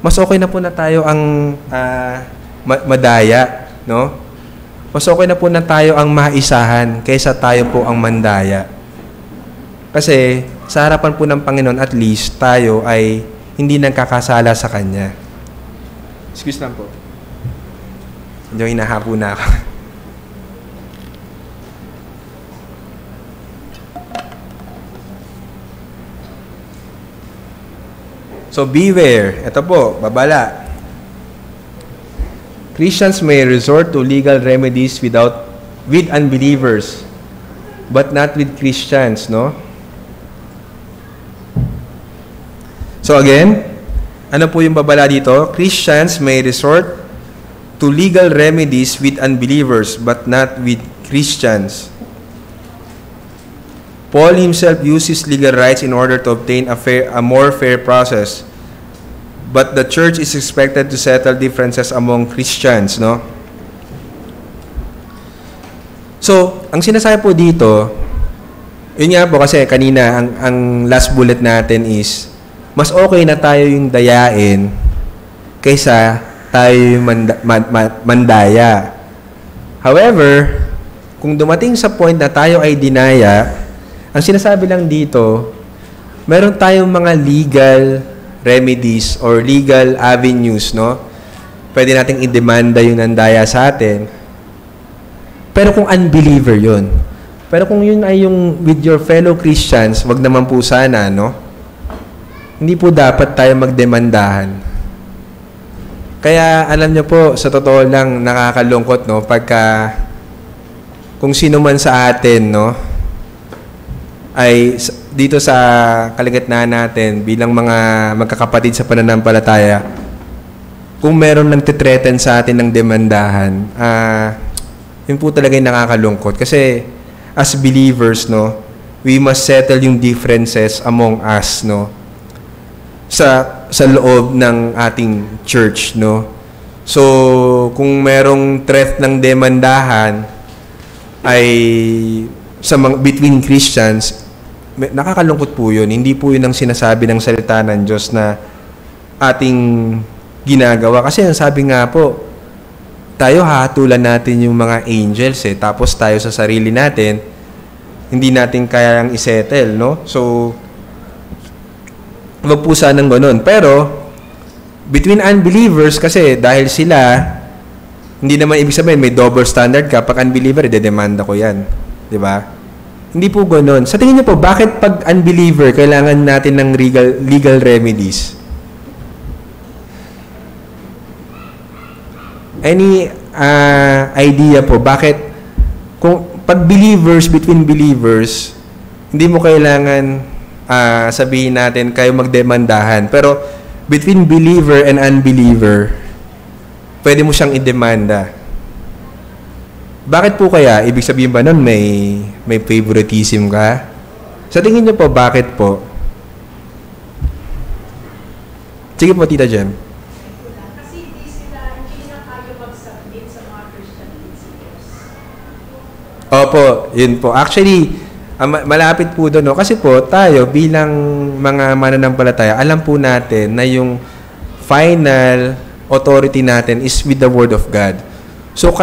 mas okay na po na tayo ang madaya, no? Mas okay na po na tayo ang maisahan kaysa tayo po ang mandaya. Kasi sa harapan po ng Panginoon, at least tayo ay hindi nagkakasala sa Kanya. Excuse lang po. Medyo hinahapo na ako. So beware. Ito po, babala. Christians may resort to legal remedies with unbelievers, but not with Christians, no? So again, ano po yung babala dito? Christians may resort to legal remedies with unbelievers, but not with Christians. Paul himself uses legal rights in order to obtain a more fair process. But the church is expected to settle differences among Christians, no? So, ang sinasabi po dito, yun nga po kasi kanina, ang last bullet natin is, mas okay na tayo yung dayain kaysa tayo yung mandaya. However, kung dumating sa point na tayo ay dinaya, ang sinasabi lang dito, meron tayong mga legal remedies or legal avenues, no? Pwede nating i-demanda yung nandaya sa atin. Pero kung unbeliever yun. Pero kung yun ay yung with your fellow Christians, wag naman po sana, no? Hindi po dapat tayo magdemandahan. Kaya alam niyo po, sa totoo lang, nakakalungkot, no? Pagka kung sino man sa atin, no? Ay dito sa kalagitnaan natin bilang mga magkakapatid sa pananampalataya, kung meron nagtitreten sa atin ng demandahan, yun po talaga yung nakakalungkot. Kasi as believers, no, we must settle yung differences among us, no, sa loob ng ating church, no. So, kung merong threat ng demandahan ay between Christians, nakakalungkot po yun. Hindi po yun ang sinasabi ng salita ng Diyos na ating ginagawa. Kasi ang sabi nga po, tayo hahatulan natin yung mga angels tapos tayo sa sarili natin, hindi natin kayang isettle, no? So, wag po sanang ganun. Pero, between unbelievers, kasi dahil sila, hindi naman ibig sabihin, may double standard ka. Pag unbeliever, idedemanda ko yan. Diba? Hindi po ganoon. Sa tingin niyo po, bakit pag unbeliever, kailangan natin ng legal remedies? Any idea po, bakit kung pag believers, between believers, hindi mo kailangan sabihin natin kayo magdemandahan. Pero between believer and unbeliever, pwede mo siyang idemanda. Bakit po kaya? Ibig sabihin ba nun may favoritism ka? Sa tingin niyo po, bakit po? Sige po, Tita Jem. Kasi hindi na tayo mag-submit sa mga Christian principles. Opo, yun po. Actually, malapit po doon, no? Kasi po, tayo bilang mga mananampalataya, alam po natin na yung final authority natin is with the Word of God. So,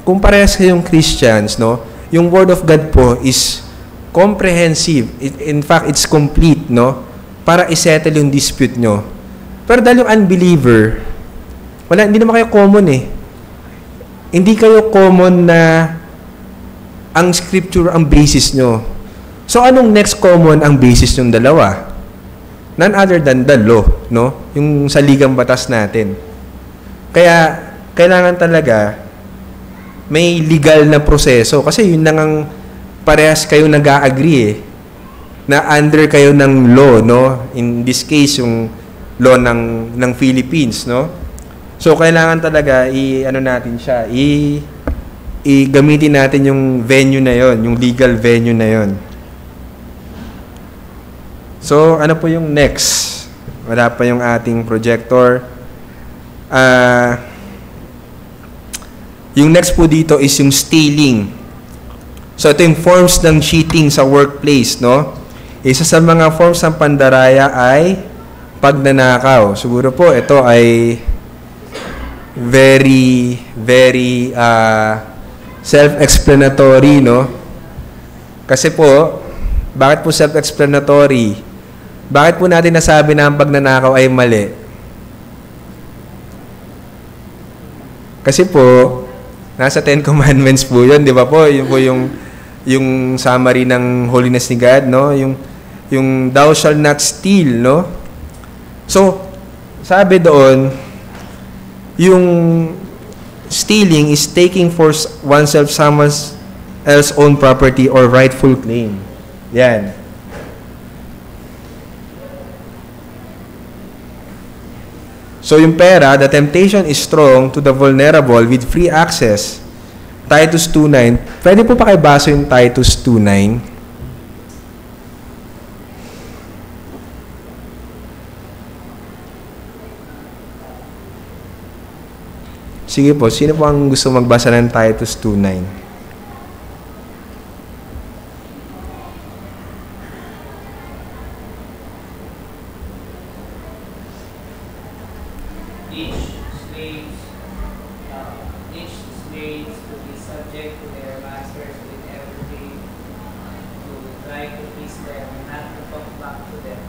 kung parehas kayong Christians, no, yung Word of God po is comprehensive. In fact, it's complete, no, para isettle yung dispute nyo. Pero dahil yung unbeliever, hindi naman kayo common Hindi kayo common na ang scripture ang basis nyo. So, anong next common ang basis yung dalawa? None other than the law, no, yung saligang batas natin. Kaya, kailangan talaga may legal na proseso. Kasi yun nang parehas kayo nag-a-agree na under kayo ng law, no? In this case, yung law ng Philippines, no? So, kailangan talaga gamitin natin yung venue na yon, yung legal venue na yon. So, ano po yung next? Wala pa yung ating projector. Yung next po dito is yung stealing. So, ito yung forms ng cheating sa workplace, no? Isa sa mga forms ng pandaraya ay pagnanakaw. Siguro po, ito ay very, very self-explanatory, no? Kasi po, Bakit po self-explanatory? Bakit po natin nasabi na ang pagnanakaw ay mali? Kasi po, nasa 10 Commandments po yun, di ba po? Yun po yung summary ng holiness ni God, no? Yung thou shall not steal, no? So, sabi doon, yung stealing is taking for oneself someone else's own property or rightful claim. Yan. So yung pera, the temptation is strong to the vulnerable with free access. Titus 2:9. Pwede po pa kayo baso yung Titus 2:9? Sige po, sino po ang gusto magbasa ng Titus 2:9? Each slaves to be subject to their masters with everything, to try to please them, and not to talk back to them,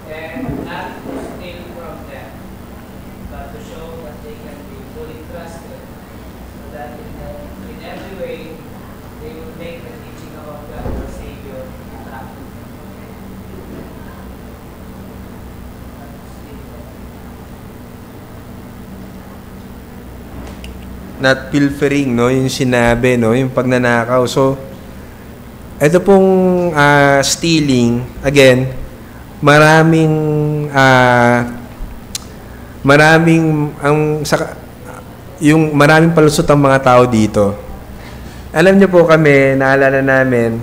and not to steal from them, but to show that they can be fully trusted, so that in every way they will make the teaching about God, our Savior, attractive. Not pilfering, no? Yung sinabi, no? Yung pagnanakaw. So, ito pong stealing, again, maraming palusot ang mga tao dito. Alam niyo po kami, naalala namin,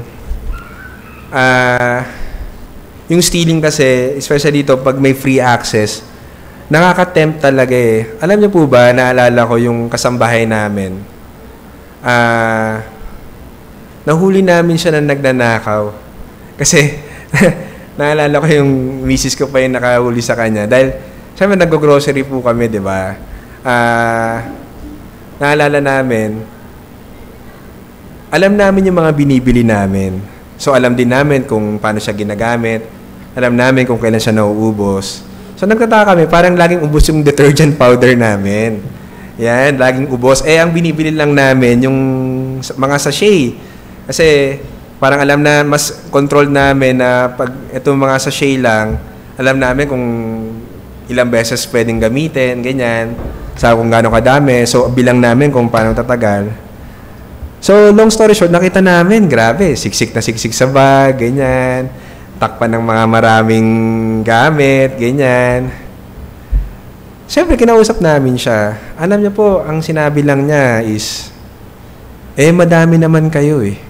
yung stealing kasi, especially dito, pag may free access, nakaka-tempt talaga eh. Alam niyo po ba, naalala ko yung kasambahay namin. Nahuli namin siya na nagnanakaw. Kasi, naalala ko yung misis ko pa yung nakahuli sa kanya. Dahil, syempre nag-grocery po kami, di ba? Naalala namin, alam namin yung mga binibili namin. So, alam din namin kung paano siya ginagamit. Alam namin kung kailan siya nauubos. So, nagtataka kami, parang laging ubos yung detergent powder namin. Yan, laging ubos. Ang binibili lang namin, yung mga sachet. Kasi, parang alam na, mas control namin na pag itong mga sachet lang, alam namin kung ilang beses pwedeng gamitin, ganyan. Sa kung gaano kadami. So, bilang namin kung paano tatagal. So, long story short, nakita namin, grabe, siksik na siksik sa bag, ganyan. Takpan ng mga maraming gamit, ganyan. Siyempre, kinausap namin siya. Alam niyo po, ang sinabi lang niya is, madami naman kayo eh.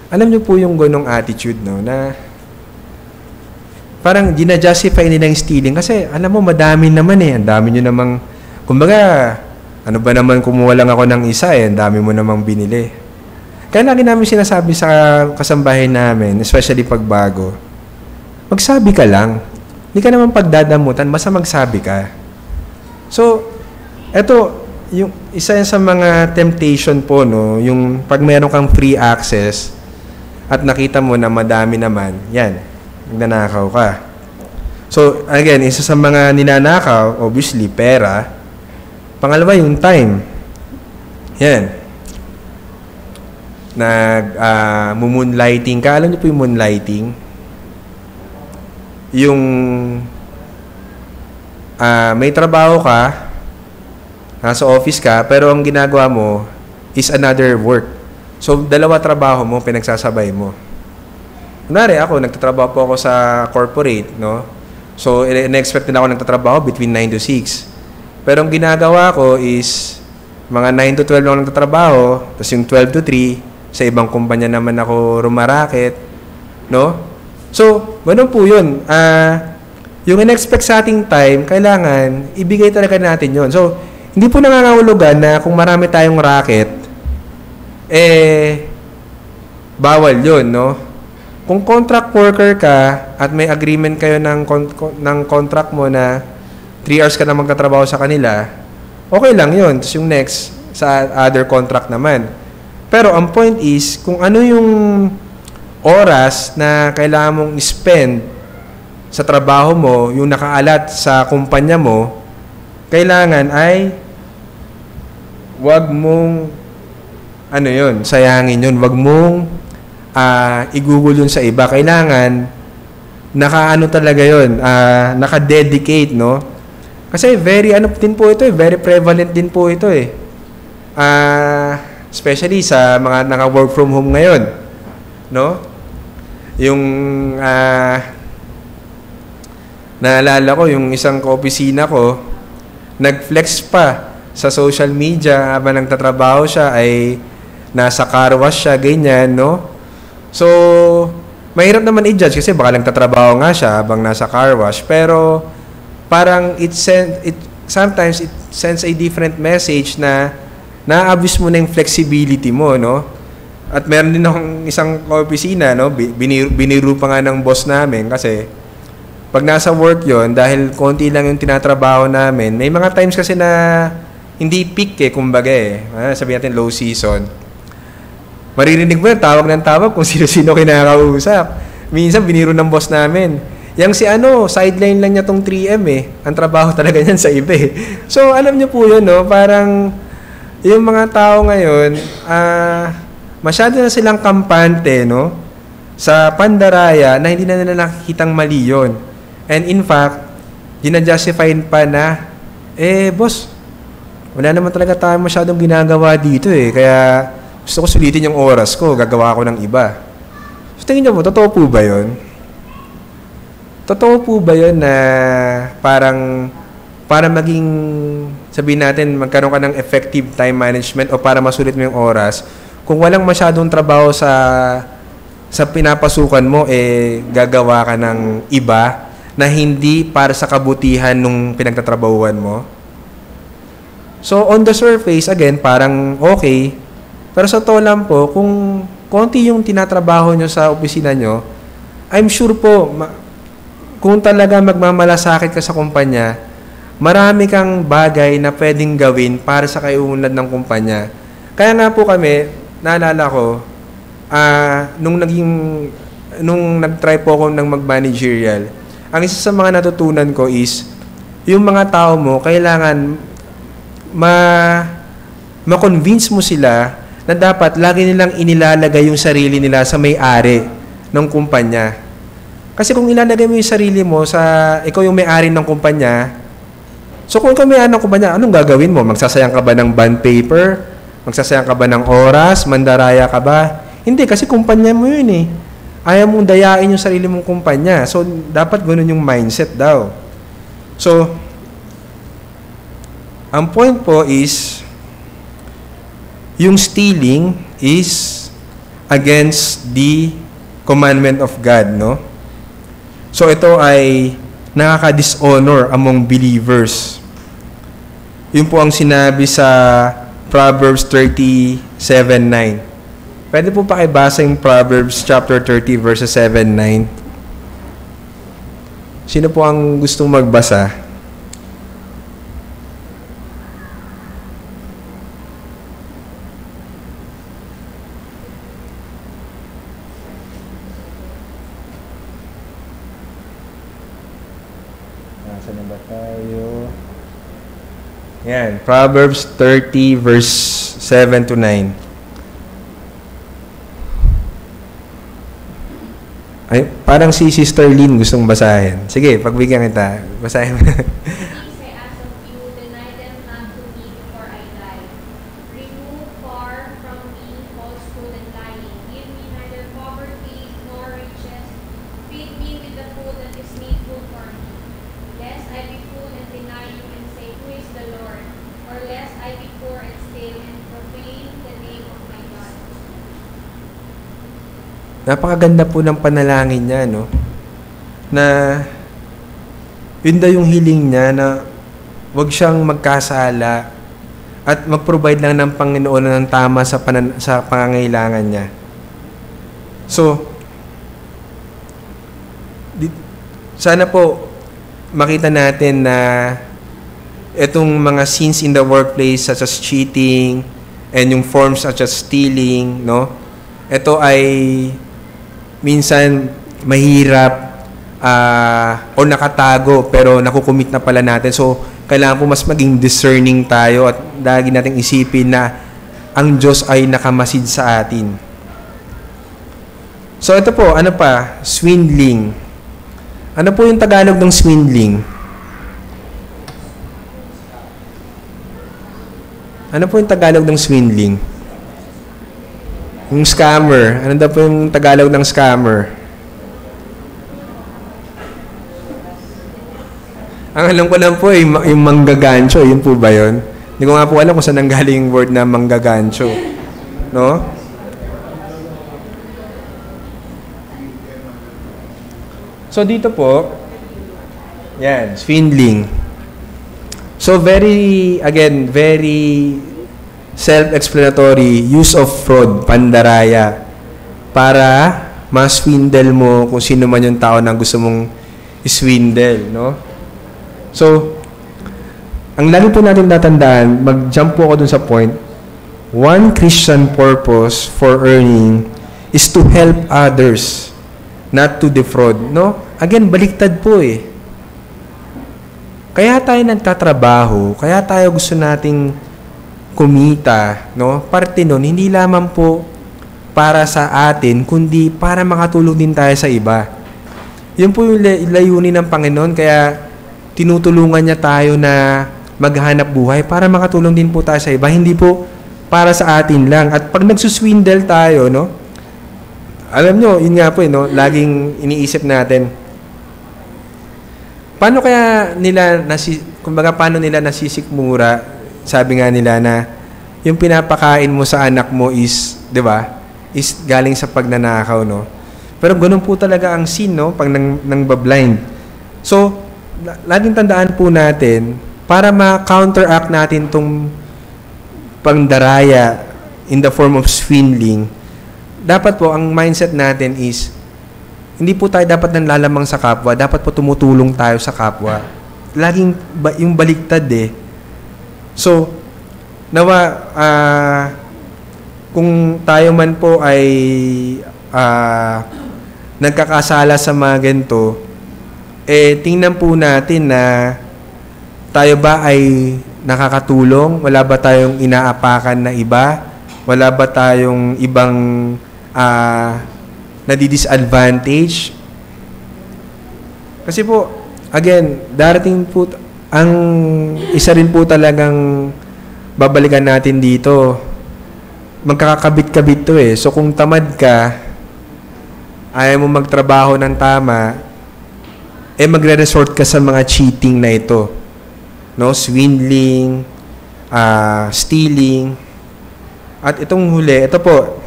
Alam niyo po yung ganong attitude, no, na parang gina-justify nila yung stealing kasi, alam mo, madami naman eh. Ang dami niyo namang, kumbaga, ano ba naman kumuha lang ako ng isa eh, ang dami mo namang binili. Kaya lagi namin sinasabi sa kasambahay namin, especially pag bago, magsabi ka lang. Hindi ka naman pagdadamutan, basta magsabi ka. So, eto, yung isa yan sa mga temptation po, no, yung pag meron kang free access at nakita mo na madami naman, yan, nagnanakaw ka. So, again, isa sa mga ninanakaw, obviously, pera. Pangalawa, yung time. Yan. Moonlighting ka. Alam niyo po yung moonlighting? Yung may trabaho ka, nasa office ka, pero ang ginagawa mo is another work. So, dalawa trabaho mo, pinagsasabay mo. Kunwari ako, nagtatrabaho po ako sa corporate, no? So, in-expect nila ako nagtatrabaho between 9 to 6. Pero ang ginagawa ko is mga 9 to 12 lang nagtatrabaho, tapos yung 12 to 3, sa ibang kumpanya naman ako rumaraket, no? So, ganun po yun. Yung in-expect sa ating time, kailangan, ibigay talaga natin yun. So, hindi po nangangahulugan na kung marami tayong racket, bawal yun, no? Kung contract worker ka, at may agreement kayo ng contract mo na 3 hours ka na magtatrabaho sa kanila, okay lang yun. Tapos yung next, sa other contract naman. Pero ang point is, kung ano yung oras na kailangan mong spend sa trabaho mo, yung nakaalat sa kumpanya mo, kailangan ay wag mong sayangin yun. Wag mong i-google yun sa iba. Kailangan talaga yun, naka-dedicate, no? Kasi very din po ito, very prevalent din po ito especially sa mga naka-work from home ngayon, no? Yung naalala ko yung isang kaopisina ko, nag-flex pa sa social media habang nagtatrabaho siya, ay nasa car wash siya, ganyan, no? So, mahirap naman i-judge kasi baka nagtatrabaho nga siya habang nasa car wash, pero parang sometimes it sends a different message na na-abuse mo na yung flexibility mo, no? At meron din akong isang kaopisina, no? Biniru pa nga ng boss namin kasi pag nasa work yon, dahil konti lang yung tinatrabaho namin, may mga times kasi na hindi peak kumbaga sabihin natin low season. Maririnig mo yun, tawag ng tawag kung sino-sino kinakausap. Minsan biniro ng boss namin, yang sideline lang niya tong 3M Ang trabaho talaga niyan sa iba So, alam niyo po yun, no? Parang yung mga tao ngayon, masyado na silang kampante, no? Sa pandaraya na hindi na nila nakikitang mali yun. And in fact, ginajustify pa na, boss, wala naman talaga tayo masyadong ginagawa dito kaya gusto ko sulitin yung oras ko, gagawa ko ng iba. So, tingin niyo po, totoo po ba yun? Totoo po ba yun na parang para maging, sabihin natin, magkaroon ka ng effective time management o para masulit mo yung oras, kung walang masyadong trabaho sa pinapasukan mo, gagawa ka ng iba na hindi para sa kabutihan nung pinagtatrabahuan mo? So, on the surface, again, parang okay. Pero sa totoo lang po, kung konti yung tinatrabaho nyo sa opisina nyo, I'm sure po, kung talaga magmamalasakit ka sa kumpanya, marami kang bagay na pwedeng gawin para sa kaiunlad ng kumpanya. Kaya nga po kami, naalala ko, nung nag-try po ako ng mag-managerial, ang isa sa mga natutunan ko is, yung mga tao mo, kailangan ma-convince mo sila na dapat lagi nilang inilalagay yung sarili nila sa may-ari ng kumpanya. Kasi kung ilalagay mo yung sarili mo sa ikaw yung may-ari ng kumpanya, so kung ikaw may-ari ng kumpanya, anong gagawin mo? Magsasayang ka ba ng bond paper? Magsasayang ka ba ng oras? Mandaraya ka ba? Hindi, kasi kumpanya mo yun Ayaw mong dayain yung sarili mong kumpanya. So, dapat ganun yung mindset daw. So, ang point po is, yung stealing is against the commandment of God, no? So, ito ay nakaka-dishonor among believers. Yun po ang sinabi sa Proverbs 37:9. Pwede po pakibasa yung Proverbs chapter 30 verses 7-9. Sino po ang gustong magbasa? Nasaan na ba tayo? Yan, Proverbs 30 verse 7-9. Ay, parang si Sister Lynn gustong basahin. Sige, pagbigyan kita. Basahin mo. Things I ask of you, deny them not to me before I die. Remove far from me falsehood and lying. Give me neither poverty nor riches. Feed me with the food that is needful for me. Lest I be full and deny you and say, who is the Lord? Or lest I be poor and steal and profane the name of my God. Napakaganda po ng panalangin niya, no? Na yun daw yung hiling niya na wag siyang magkasala at mag-provide lang ng Panginoon ng tama sa pangangailangan niya. So, sana po makita natin na itong mga sins in the workplace such as cheating and yung forms such as stealing, no? Ito ay minsan mahirap o nakatago pero nakukumit na pala natin. So, kailangan po mas maging discerning tayo at lagi nating isipin na ang Diyos ay nakamasid sa atin. So, ito po, ano pa? Swindling. Ano po yung Tagalog ng swindling? Ano po yung Tagalog ng swindling? Yung scammer. Ano daw po yung Tagalog ng scammer? Ang alam ko lang po yung manggagancho. Yun po ba yun? Hindi ko nga po alam kung saan nanggaling yung word na manggagancho. No? So, dito po, yan, swindling. So, very self-explanatory, use of fraud, pandaraya, para ma-swindle mo kung sino man yung tao na gusto mong swindle, no? So, ang lagi po natin tatandaan, mag-jump po ako dun sa point, one Christian purpose for earning is to help others, not to defraud, no? Again, baliktad po eh. Kaya tayo nagtatrabaho, kaya tayo gusto nating kumita, no? Parte nun, hindi lamang po para sa atin, kundi para makatulong din tayo sa iba. Yun po yung layunin ng Panginoon, kaya tinutulungan niya tayo na maghanap buhay para makatulong din po tayo sa iba, hindi po para sa atin lang. At pag nagsuswindle tayo, no? Alam nyo, yun nga po, no? Laging iniisip natin, paano kaya nila paano nila nasisikmura? Sabi nga nila na yung pinapakain mo sa anak mo is, 'di ba? Is galing sa pagnanakaw, no? Pero ganoon po talaga ang sin, no? Pag nang blind. So, laging tandaan po natin para ma-counteract natin tong pangdaraya in the form of swindling. Dapat po ang mindset natin is hindi po tayo dapat nanlalamang sa kapwa, dapat po tumutulong tayo sa kapwa. Laging yung baliktad eh. So, nawa, kung tayo man po ay nagkakasala sa mga ganito, tingnan po natin na tayo ba ay nakakatulong? Wala ba tayong inaapakan na iba? Wala ba tayong ibang nadi-disadvantage? Kasi po, again, darating po, ang isa rin po talagang babalikan natin dito, magkakakabit-kabit to eh. So kung tamad ka, ayaw mo magtrabaho ng tama, magre-resort ka sa mga cheating na ito. No? Swindling, stealing, at itong huli, ito po,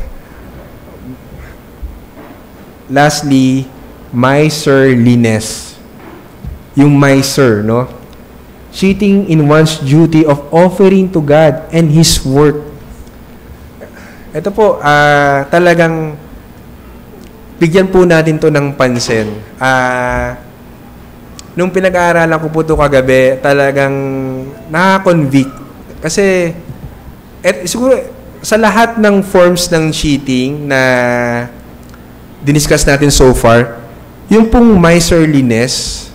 lastly, miserliness. Yung miser, no? Cheating in one's duty of offering to God and His work. Ito po, talagang bigyan po natin to ng pansin. Nung pinag-aaralan ko po ito kagabi, talagang nakakonvict. Kasi, siguro, sa lahat ng forms ng cheating na diniscuss natin so far, yung pong miserliness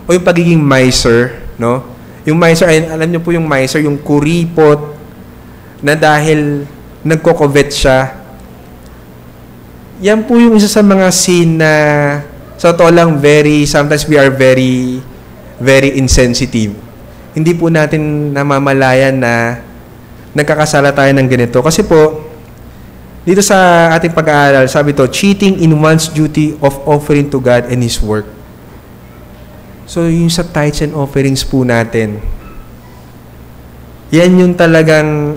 o yung pagiging miser, no? Yung miser, alam niyo po yung miser, yung kuripot na dahil nagko-covet siya. Yan po yung isa sa mga sin na sa totoo lang sometimes we are very insensitive. Hindi po natin namamalayan na nagkakasala tayo ng ganito. Kasi po, dito sa ating pag-aaral, sabi to, cheating in one's duty of offering to God and His work. So, yung sa tithes and offerings po natin, yan yung talagang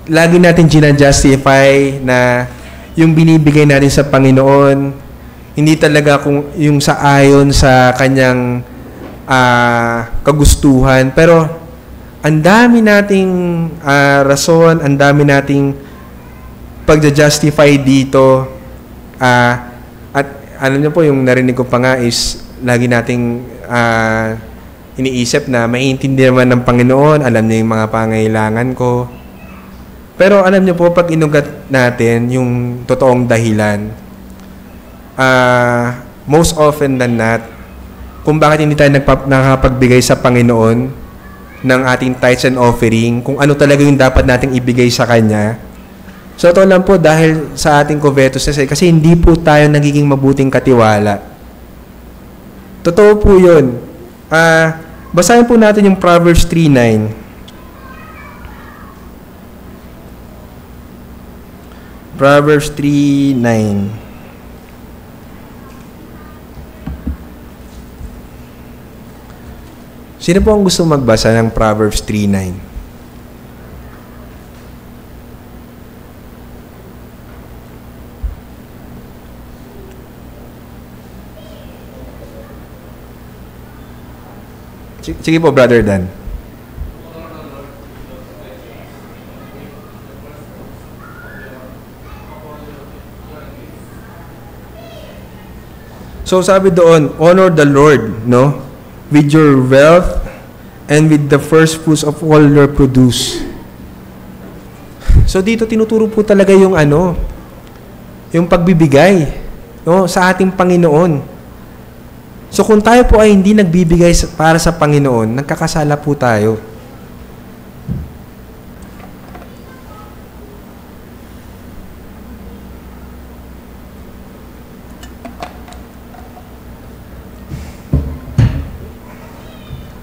lagi natin ginajustify na yung binibigay natin sa Panginoon, hindi talaga kung yung sa ayon sa kanyang kagustuhan. Pero, ang dami nating rason, ang dami nating pagja-justify dito. At alam niyo po, yung narinig ko pa nga is lagi nating iniisip na maiintindi naman ng Panginoon, alam niya yung mga pangailangan ko. Pero alam niyo po, pag inugat natin yung totoong dahilan, most often than not, kung bakit hindi tayo nakakapagbigay sa Panginoon ng ating tithes and offering, kung ano talaga yung dapat nating ibigay sa Kanya, so ito lang po dahil sa ating covetousness, kasi hindi po tayo nagiging mabuting katiwala. Totoo po yun. Basahin po natin yung Proverbs 3:9. Proverbs 3:9. Sino po ang gusto magbasa ng Proverbs 3:9? Sige po, Brother Dan. So sabi doon, honor the Lord, no? With your wealth and with the first fruits of all your produce. So dito tinuturo po talaga yung yung pagbibigay, no, sa ating Panginoon. So kung tayo po ay hindi nagbibigay para sa Panginoon, nagkakasala po tayo.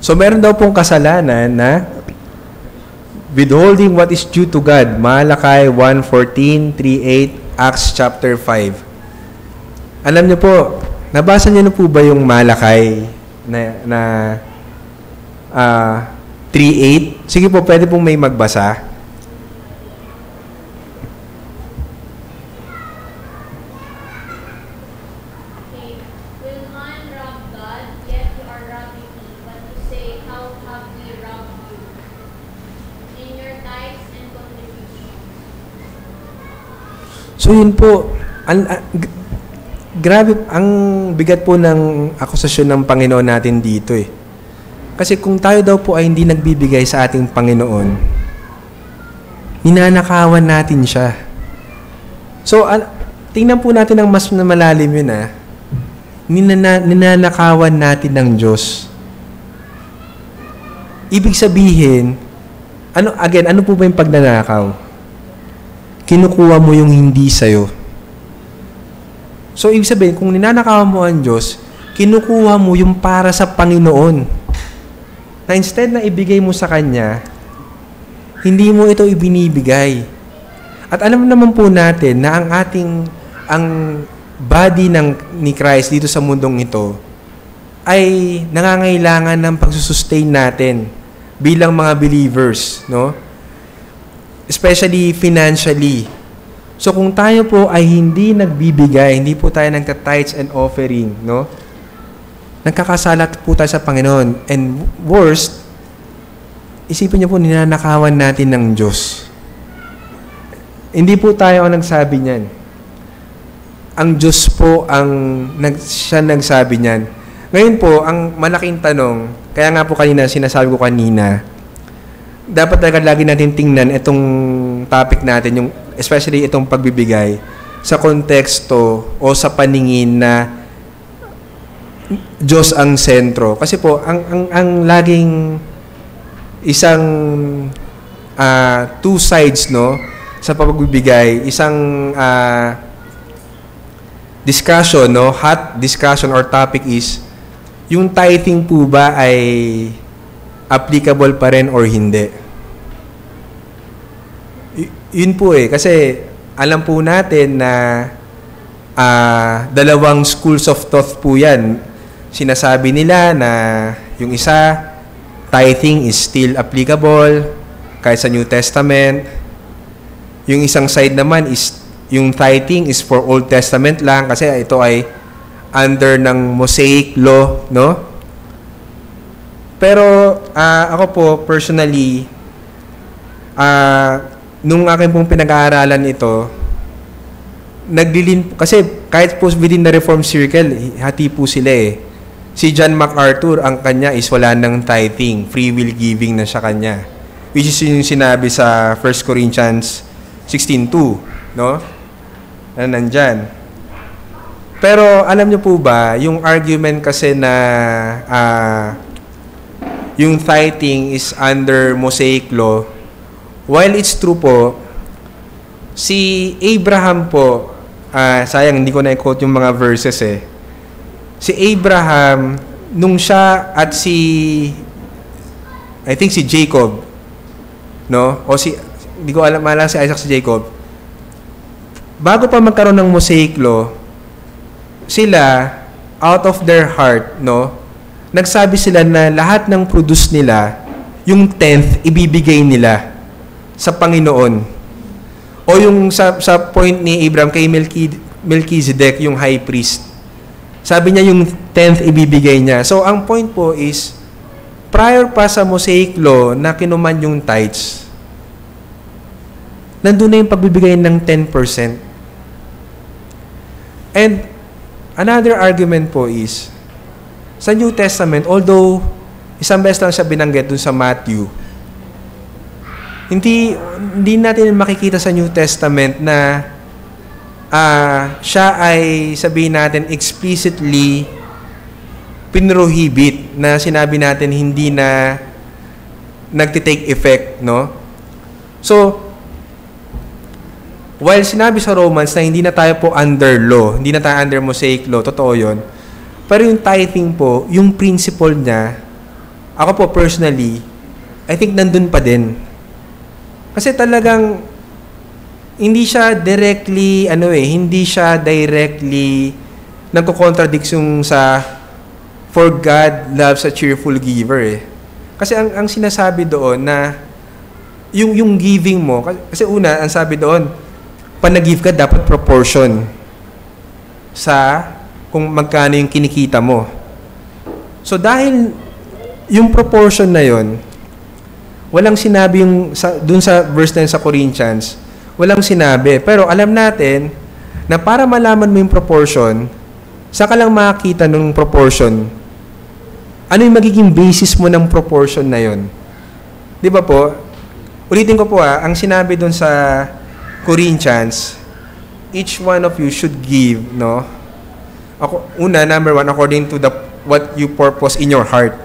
So meron daw pong kasalanan na withholding what is due to God. Malakay 1:14, 3:8, Acts chapter 5. Alam niyo po, nabasa niyo na po ba yung Malakay na 3:8? Sige po, pwede pong may magbasa. Will man rob God, yet you are robbing me, but you say, how have we robbed you? In your tithes and contributions. So yun po, grabe, ang bigat po ng akusasyon ng Panginoon natin dito eh. Kasi kung tayo daw po ay hindi nagbibigay sa ating Panginoon, ninanakawan natin siya. So, tingnan po natin ang mas malalim yun ninanakawan natin ng Diyos. Ibig sabihin, ano po ba yung pagnanakaw? Kinukuha mo yung hindi sa'yo. So, ibig sabihin, kung ninanakawan mo ang Diyos, kinukuha mo yung para sa Panginoon. Na instead na ibigay mo sa Kanya, hindi mo ito ibinibigay. At alam naman po natin na ang body ni Christ dito sa mundong ito ay nangangailangan ng pagsusustain natin bilang mga believers, no? Especially financially. So kung tayo po ay hindi nagbibigay, hindi po tayo nagta-tithes and offering, no? Nagkakasala po tayo sa Panginoon. And worst, isipin niyo po, ninanakawan natin ng Diyos. Hindi po tayo ang nagsabi niyan. Ang Diyos po siya nagsabi niyan. Ngayon po, ang malaking tanong, kaya nga po kanina, sinasabi ko kanina, dapat talaga lagi natin tingnan itong topic natin, yung especially itong pagbibigay, sa konteksto o sa paningin na Diyos ang sentro. Kasi po, ang laging isang two sides, no, sa pagbibigay, isang discussion, no, hot discussion or topic is, yung tithing po ba ay applicable pa rin or hindi? Yun po kasi alam po natin na dalawang schools of thought po yan. Sinasabi nila na yung isa, tithing is still applicable kahit sa New Testament. Yung isang side naman is yung tithing is for Old Testament lang kasi ito ay under ng Mosaic law, no? Pero ako po personally, nung akin pong pinag-aaralan ito, kasi kahit po within the Reformed Circle, hati po sila eh. Si John MacArthur, ang kanya is wala ng tithing, free will giving na sa kanya. which is yung sinabi sa 1 Corinthians 16:2, no? Na nandyan. Pero alam niyo po ba, yung argument kasi na yung tithing is under Mosaic law, while it's true po, si Abraham po, sayang hindi ko na-quote yung mga verses eh. Si Abraham, nung siya at I think si Jacob, no? O hindi ko alam si Isaac, si Jacob. Bago pa magkaroon ng Mosaic law, sila, out of their heart, no? Nagsabi sila na lahat ng produce nila, yung 10th, ibibigay nila sa Panginoon. O yung sa point ni Abraham kay Melchizedek, yung high priest. Sabi niya yung 10th ibibigay niya. So, ang point po is, prior pa sa Mosaic law na kinuman yung tithes, nandun na yung pagbibigay ng 10%. And, another argument po is, sa New Testament, although isang beses lang siya binanggit dun sa Matthew, hindi natin makikita sa New Testament na siya ay, sabihin natin, explicitly pinrohibit na sinabi natin hindi na nagtitake effect, no? So, while sinabi sa Romans na hindi na tayo po under law, hindi na tayo under Mosaic law, totoo yun. Pero yung tithing po, yung principle niya, ako po personally, I think nandun pa din. Kasi talagang, hindi siya directly nagko-contradict yung sa for God loves a cheerful giver eh. Kasi ang sinasabi doon na yung giving mo, kasi una, ang sabi doon, pag nag-give ka, dapat proportion sa kung magkano yung kinikita mo. So, dahil yung proportion na yon, walang sinabi dun sa verse na yun sa Corinthians, walang sinabi. Pero alam natin na para malaman mo yung proportion, saka lang makakita ng proportion, ano yung magiging basis mo ng proportion na yon. Di ba po? Ulitin ko po ang sinabi dun sa Corinthians, each one of you should give, no? Number one, according to what you purpose in your heart.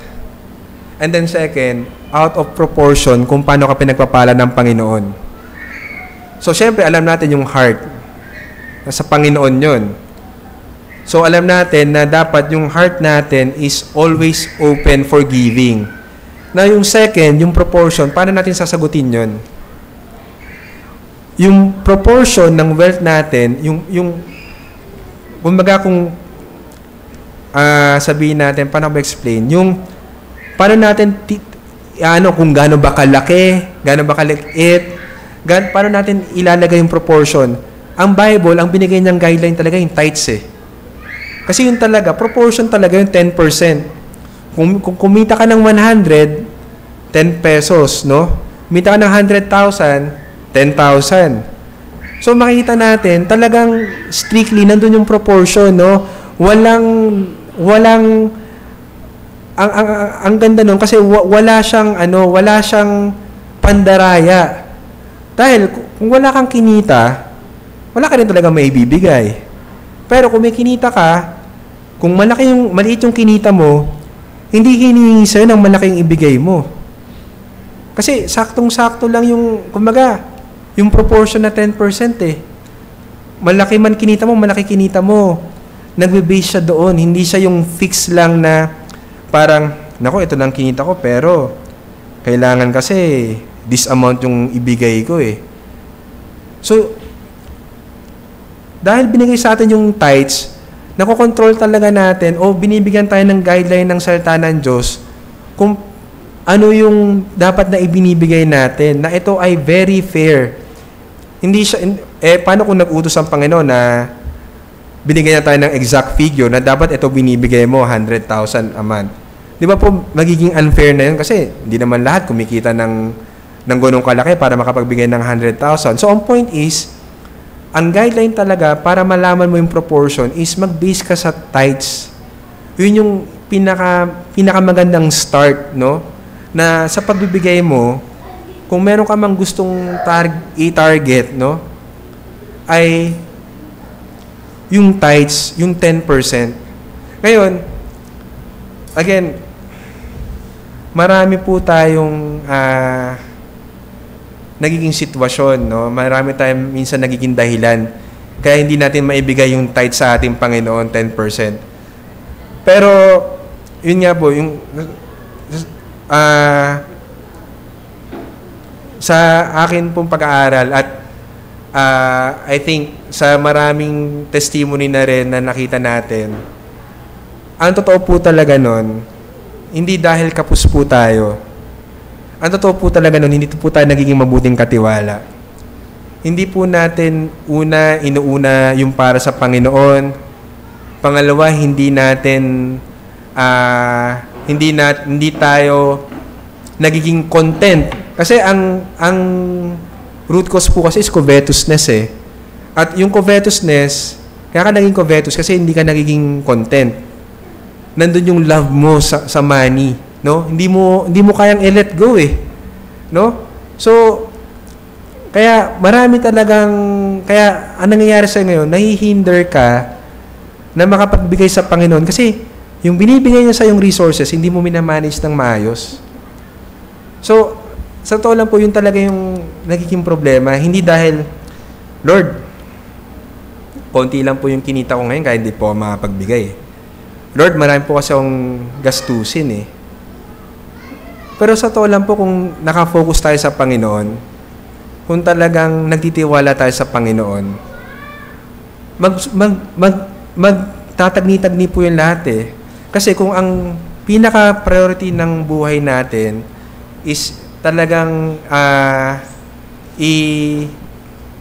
And then second, out of proportion kung paano ka pinagpapala ng Panginoon. So, syempre, alam natin yung heart. Nasa Panginoon yun. So, alam natin na dapat yung heart natin is always open for giving. Na yung second, yung proportion, paano natin sasagutin yun? Yung proportion ng wealth natin, kumbaga kung sabihin natin, paano ba explain? Yung, paano natin, kung gaano ba kalaki, gaano ba kaliit, paano natin ilalagay yung proportion? Ang Bible, ang binigay niyang guideline talaga yung tithes eh. Kasi yun talaga, proportion talaga yung 10%. Kung kumita ka ng 100, 10 pesos, no? Kumita ka ng 100,000, 10,000. So makikita natin, talagang strictly nandun yung proportion, no? Ang ganda nun kasi wala siyang pandaraya. Dahil kung wala kang kinita, wala ka rin talaga maibibigay. Pero kung may kinita ka, kung maliit yung kinita mo, hindi hinihingi sa'yo ng malaking ibigay mo. Kasi saktong-sakto lang kumbaga, yung proportion na 10% eh. Malaki man kinita mo, malaki kinita mo. Nagbe-base siya doon. Hindi siya yung fix lang na parang, nako, ito lang kinita ko, pero kailangan kasi this amount yung ibigay ko eh. So, dahil binigay sa atin yung tithes, nakokontrol talaga natin o binibigyan tayo ng guideline ng salita ng Diyos kung ano yung dapat na ibinibigay natin, na ito ay very fair. Hindi siya, paano kung nag-utos ang Panginoon na binigyan na tayo ng exact figure na dapat ito binibigay mo 100,000 a month. Di ba po magiging unfair na yun kasi hindi naman lahat kumikita ng ganong kalaki para makapagbigay ng 100,000. So, ang point is, ang guideline talaga para malaman mo yung proportion is mag-base ka sa tithes. Yun yung pinakamagandang start, no? Na sa pagbibigay mo, kung meron ka mang gustong i-target, no, ay yung tithes, yung 10%. Ngayon, again, marami po tayong nagiging sitwasyon, no? Marami tayong minsan nagiging dahilan kaya hindi natin maibigay yung tithe sa ating Panginoon, 10%. Pero, yun nga po, yung sa akin pong pag-aaral at I think sa maraming testimony na rin na nakita natin, ang totoo po talaga nun, hindi dahil kapos po tayo. Ang totoo po talaga nun, hindi po tayo nagiging mabuting katiwala. Hindi po natin inuuna yung para sa Panginoon. Pangalawa, hindi tayo nagiging content. Kasi ang root cause po kasi is covetousness eh. At yung covetousness, kaya ka naging covetous kasi hindi ka nagiging content. Nandun yung love mo sa money, no? Hindi mo kayang i-let go eh. No? So, kaya marami talagang, kaya ang nangyayari sa ngayon, nahihinder ka na makapagbigay sa Panginoon kasi yung binibigay niya sa yung resources, hindi mo minamanage ng maayos. So, sa totoo lang po, yun talaga yung nagiging problema. Hindi dahil, Lord, konti lang po yung kinita ko ngayon kaya hindi po ako makapagbigay. Lord, marami po kasi akong gastusin eh. Pero sa totoo lang po, kung nakafocus tayo sa Panginoon, kung talagang nagtitiwala tayo sa Panginoon, magtatagni-tagni po yung lahat eh. Kasi kung ang pinaka-priority ng buhay natin is talagang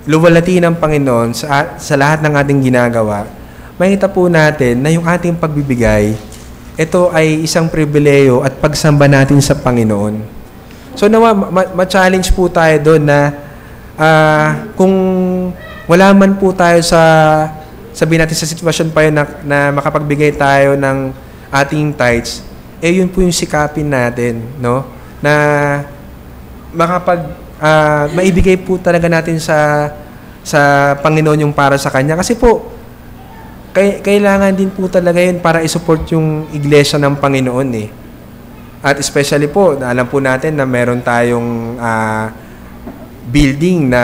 luwalhati ng Panginoon sa lahat ng ating ginagawa, makita po natin na yung ating pagbibigay, ito ay isang pribileyo at pagsamba natin sa Panginoon. So nawa, ma-challenge po tayo doon na kung wala man po tayo sabihin natin sa sitwasyon pa yun na makapagbigay tayo ng ating tithes, yun po yung sikapin natin, no? Na maibigay po talaga natin sa Panginoon yung para sa Kanya. Kasi po, kailangan din po talaga yun para isupport yung iglesia ng Panginoon eh. At especially po, alam po natin na meron tayong building na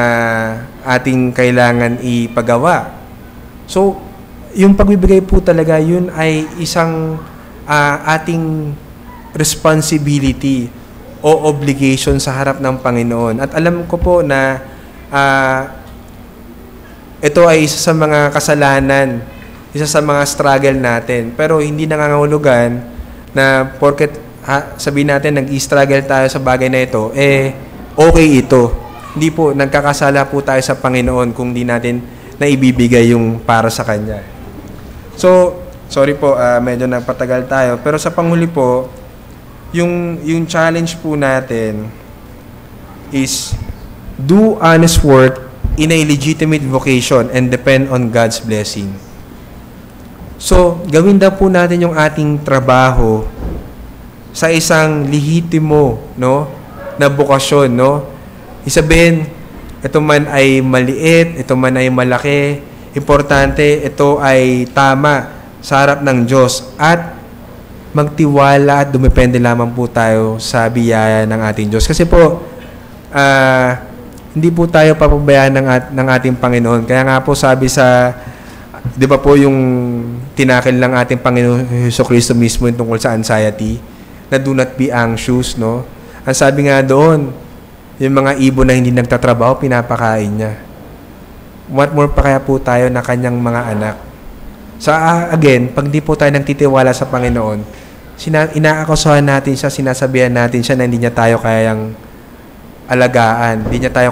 ating kailangan ipagawa. So, yung pagbibigay po talaga, yun ay isang ating responsibility o obligation sa harap ng Panginoon. At alam ko po na ito ay isa sa mga kasalanan, isa sa mga struggle natin. Pero hindi nangangahulugan na porket sabihin natin nag-i-struggle tayo sa bagay na ito, okay ito. Hindi po, nagkakasala po tayo sa Panginoon kung di natin naibibigay yung para sa Kanya. So, sorry po, medyo nagpatagal tayo. Pero sa panghuli po, yung challenge po natin is do honest work in a legitimate vocation and depend on God's blessing. So, gawin daw po natin yung ating trabaho sa isang lehitimo, no, na bokasyon, no? Isabihin, ito man ay maliit, ito man ay malaki, importante, ito ay tama sa harap ng Diyos at magtiwala at dumepende lamang po tayo sa biyaya ng ating Diyos. Kasi po, hindi po tayo papabayaan ng ating Panginoon. Kaya nga po sabi sa, di ba po yung tinakil ng ating Panginoon Jesucristo mismo yung tungkol sa anxiety, na do not be anxious, no? Ang sabi nga doon, yung mga ibon na hindi nagtatrabaho, pinapakain niya. What more pa kaya po tayo na kanyang mga anak? So again, pag di po tayo nagtitiwala sa Panginoon, inaakusahan natin siya, sinasabihan natin siya na hindi niya tayo kayang alagaan, hindi niya tayo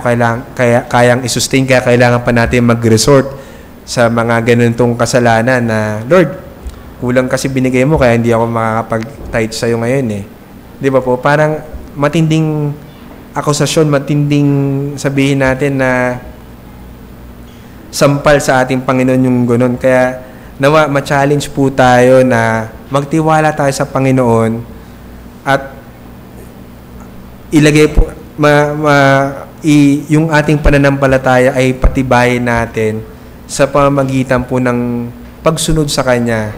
kayang isustain, kaya kailangan pa natin mag-resort sa mga ganitong kasalanan na, Lord, kulang kasi binigay mo, kaya hindi ako makakapag-tithe sa'yo ngayon eh. Di ba po? Parang matinding akusasyon, matinding sabihin natin na sampal sa ating Panginoon yung gano'n. Kaya nawa, ma-challenge po tayo na magtiwala tayo sa Panginoon at ilagay po, yung ating pananampalataya ay patibayin natin sa pamamagitan po ng pagsunod sa Kanya.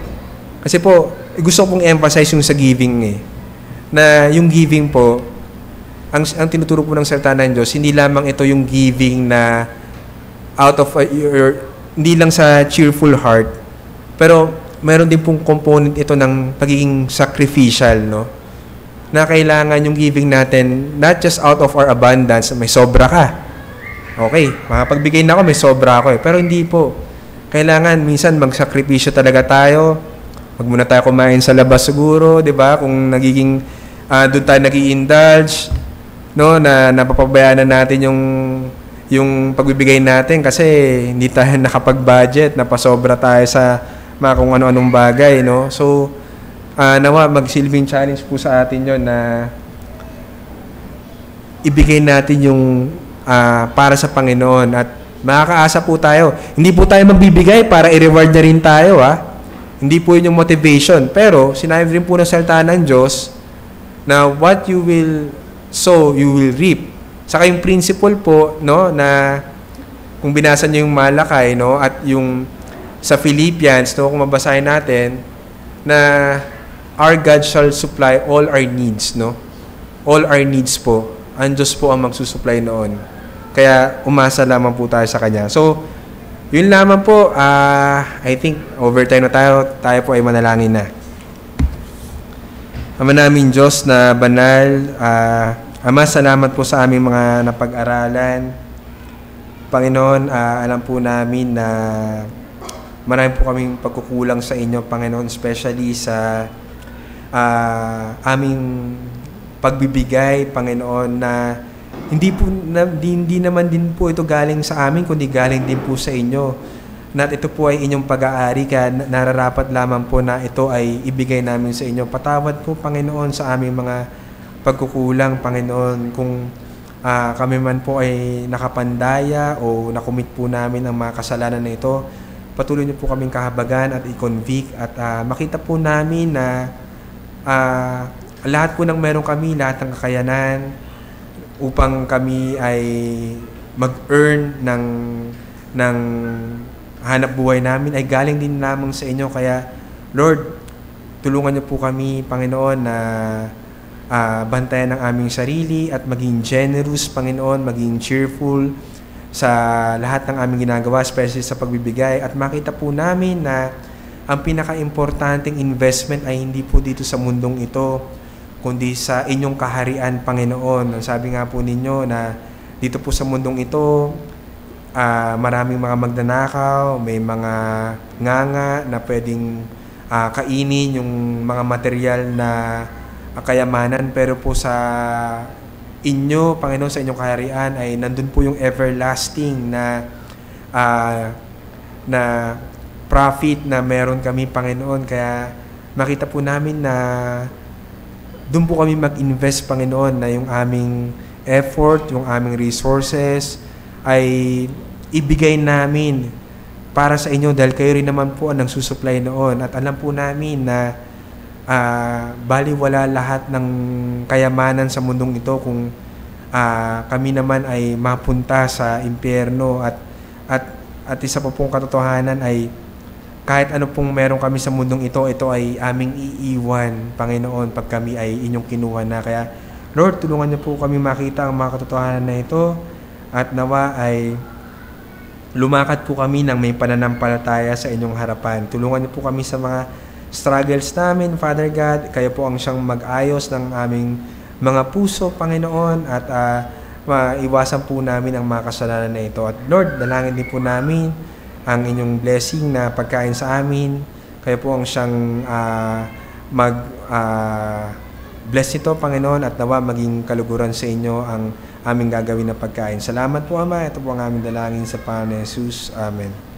Kasi po, gusto kong emphasize yung sa giving na yung giving po, ang tinuturo po ng salita ng Diyos, hindi lamang ito yung giving na out of hindi lang sa cheerful heart, pero meron din pong component ito ng pagiging sacrificial, no? Na kailangan yung giving natin, not just out of our abundance, may sobra ka. Okay, makapagbigay na ako, may sobra ako Pero hindi po. Kailangan minsan magsakripisyo talaga tayo. Wag muna tayo kumain sa labas siguro, 'di ba? Kung nagiging doon tayo nag-i-indulge, no, na napapabayaan na natin yung pagbibigay natin kasi hindi tayo nakapag-budget, napasobra tayo sa mga kung ano-anong bagay, no? So, nawa magsilbing challenge po sa atin 'yon na ibigay natin yung para sa Panginoon at makakaasa po tayo. Hindi po tayo magbibigay para i-reward na rin tayo, Hindi po yun yung motivation. Pero, sinabi rin po ng salita ng Diyos na what you will sow, you will reap. Saka yung principle po, no, na kung binasa niyo yung Malakay, no, at yung sa Philippians, no, kung mabasahin natin, na our God shall supply all our needs, no? All our needs po. Ang Diyos po ang magsusupply noon. Kaya umasa lamang po tayo sa Kanya. So, yun lamang po. I think overtime na tayo. Tayo po ay manalangin na. Ama namin Diyos na banal, Ama, salamat po sa aming mga napag-aralan. Panginoon, alam po namin na marami po kaming pagkukulang sa inyo, Panginoon, especially sa aming pagbibigay, Panginoon, na hindi naman din po ito galing sa amin, kundi galing din po sa inyo. Na ito po ay inyong pag-aari, kaya nararapat lamang po na ito ay ibigay namin sa inyo. Patawad po, Panginoon, sa aming mga pagkukulang, Panginoon, kung kami man po ay nakapandaya o nakumit po namin ang mga kasalanan na ito. Patuloy niyo po kaming kahabagan at i-convict at makita po namin na lahat po ng meron kami, lahat ng kakayanan upang kami ay mag-earn ng hanap buhay namin ay galing din lamang sa inyo. Kaya, Lord, tulungan niyo po kami, Panginoon, na bantayan ang aming sarili at maging generous, Panginoon, maging cheerful sa lahat ng aming ginagawa, especially sa pagbibigay. At makita po namin na ang pinaka-importanting investment ay hindi po dito sa mundong ito, kundi sa inyong kaharian, Panginoon. Sabi nga po ninyo na dito po sa mundong ito, maraming mga magnanakaw, may mga nganga na pwedeng kainin yung mga material na kayamanan, pero po sa inyo, Panginoon, sa inyong kaharian ay nandun po yung everlasting na profit na meron kami, Panginoon. Kaya makita po namin na doon po kami mag-invest, Panginoon, na yung aming effort, yung aming resources ay ibigay namin para sa inyo dahil kayo rin naman po ang nagsusupply noon. At alam po namin na baliwala lahat ng kayamanan sa mundong ito kung kami naman ay mapunta sa impyerno at isa pa pong katotohanan ay kahit ano pong meron kami sa mundong ito ay aming iiwan, Panginoon, pag kami ay inyong kinuha na. Kaya, Lord, tulungan niyo po kami makita ang mga katotohanan na ito at nawa ay lumakad po kami ng may pananampalataya sa inyong harapan. Tulungan niyo po kami sa mga struggles namin, Father God. Kayo po ang siyang mag-ayos ng aming mga puso, Panginoon, at maiwasan po namin ang mga kasalanan na ito. At Lord, dalangin din po namin ang inyong blessing na pagkain sa amin. Kayo po ang siyang bless ito, Panginoon, at nawa maging kaluguran sa inyo ang aming gagawin na pagkain. Salamat po, Ama. Ito po ang aming dalangin sa Panginoon Jesus. Amen.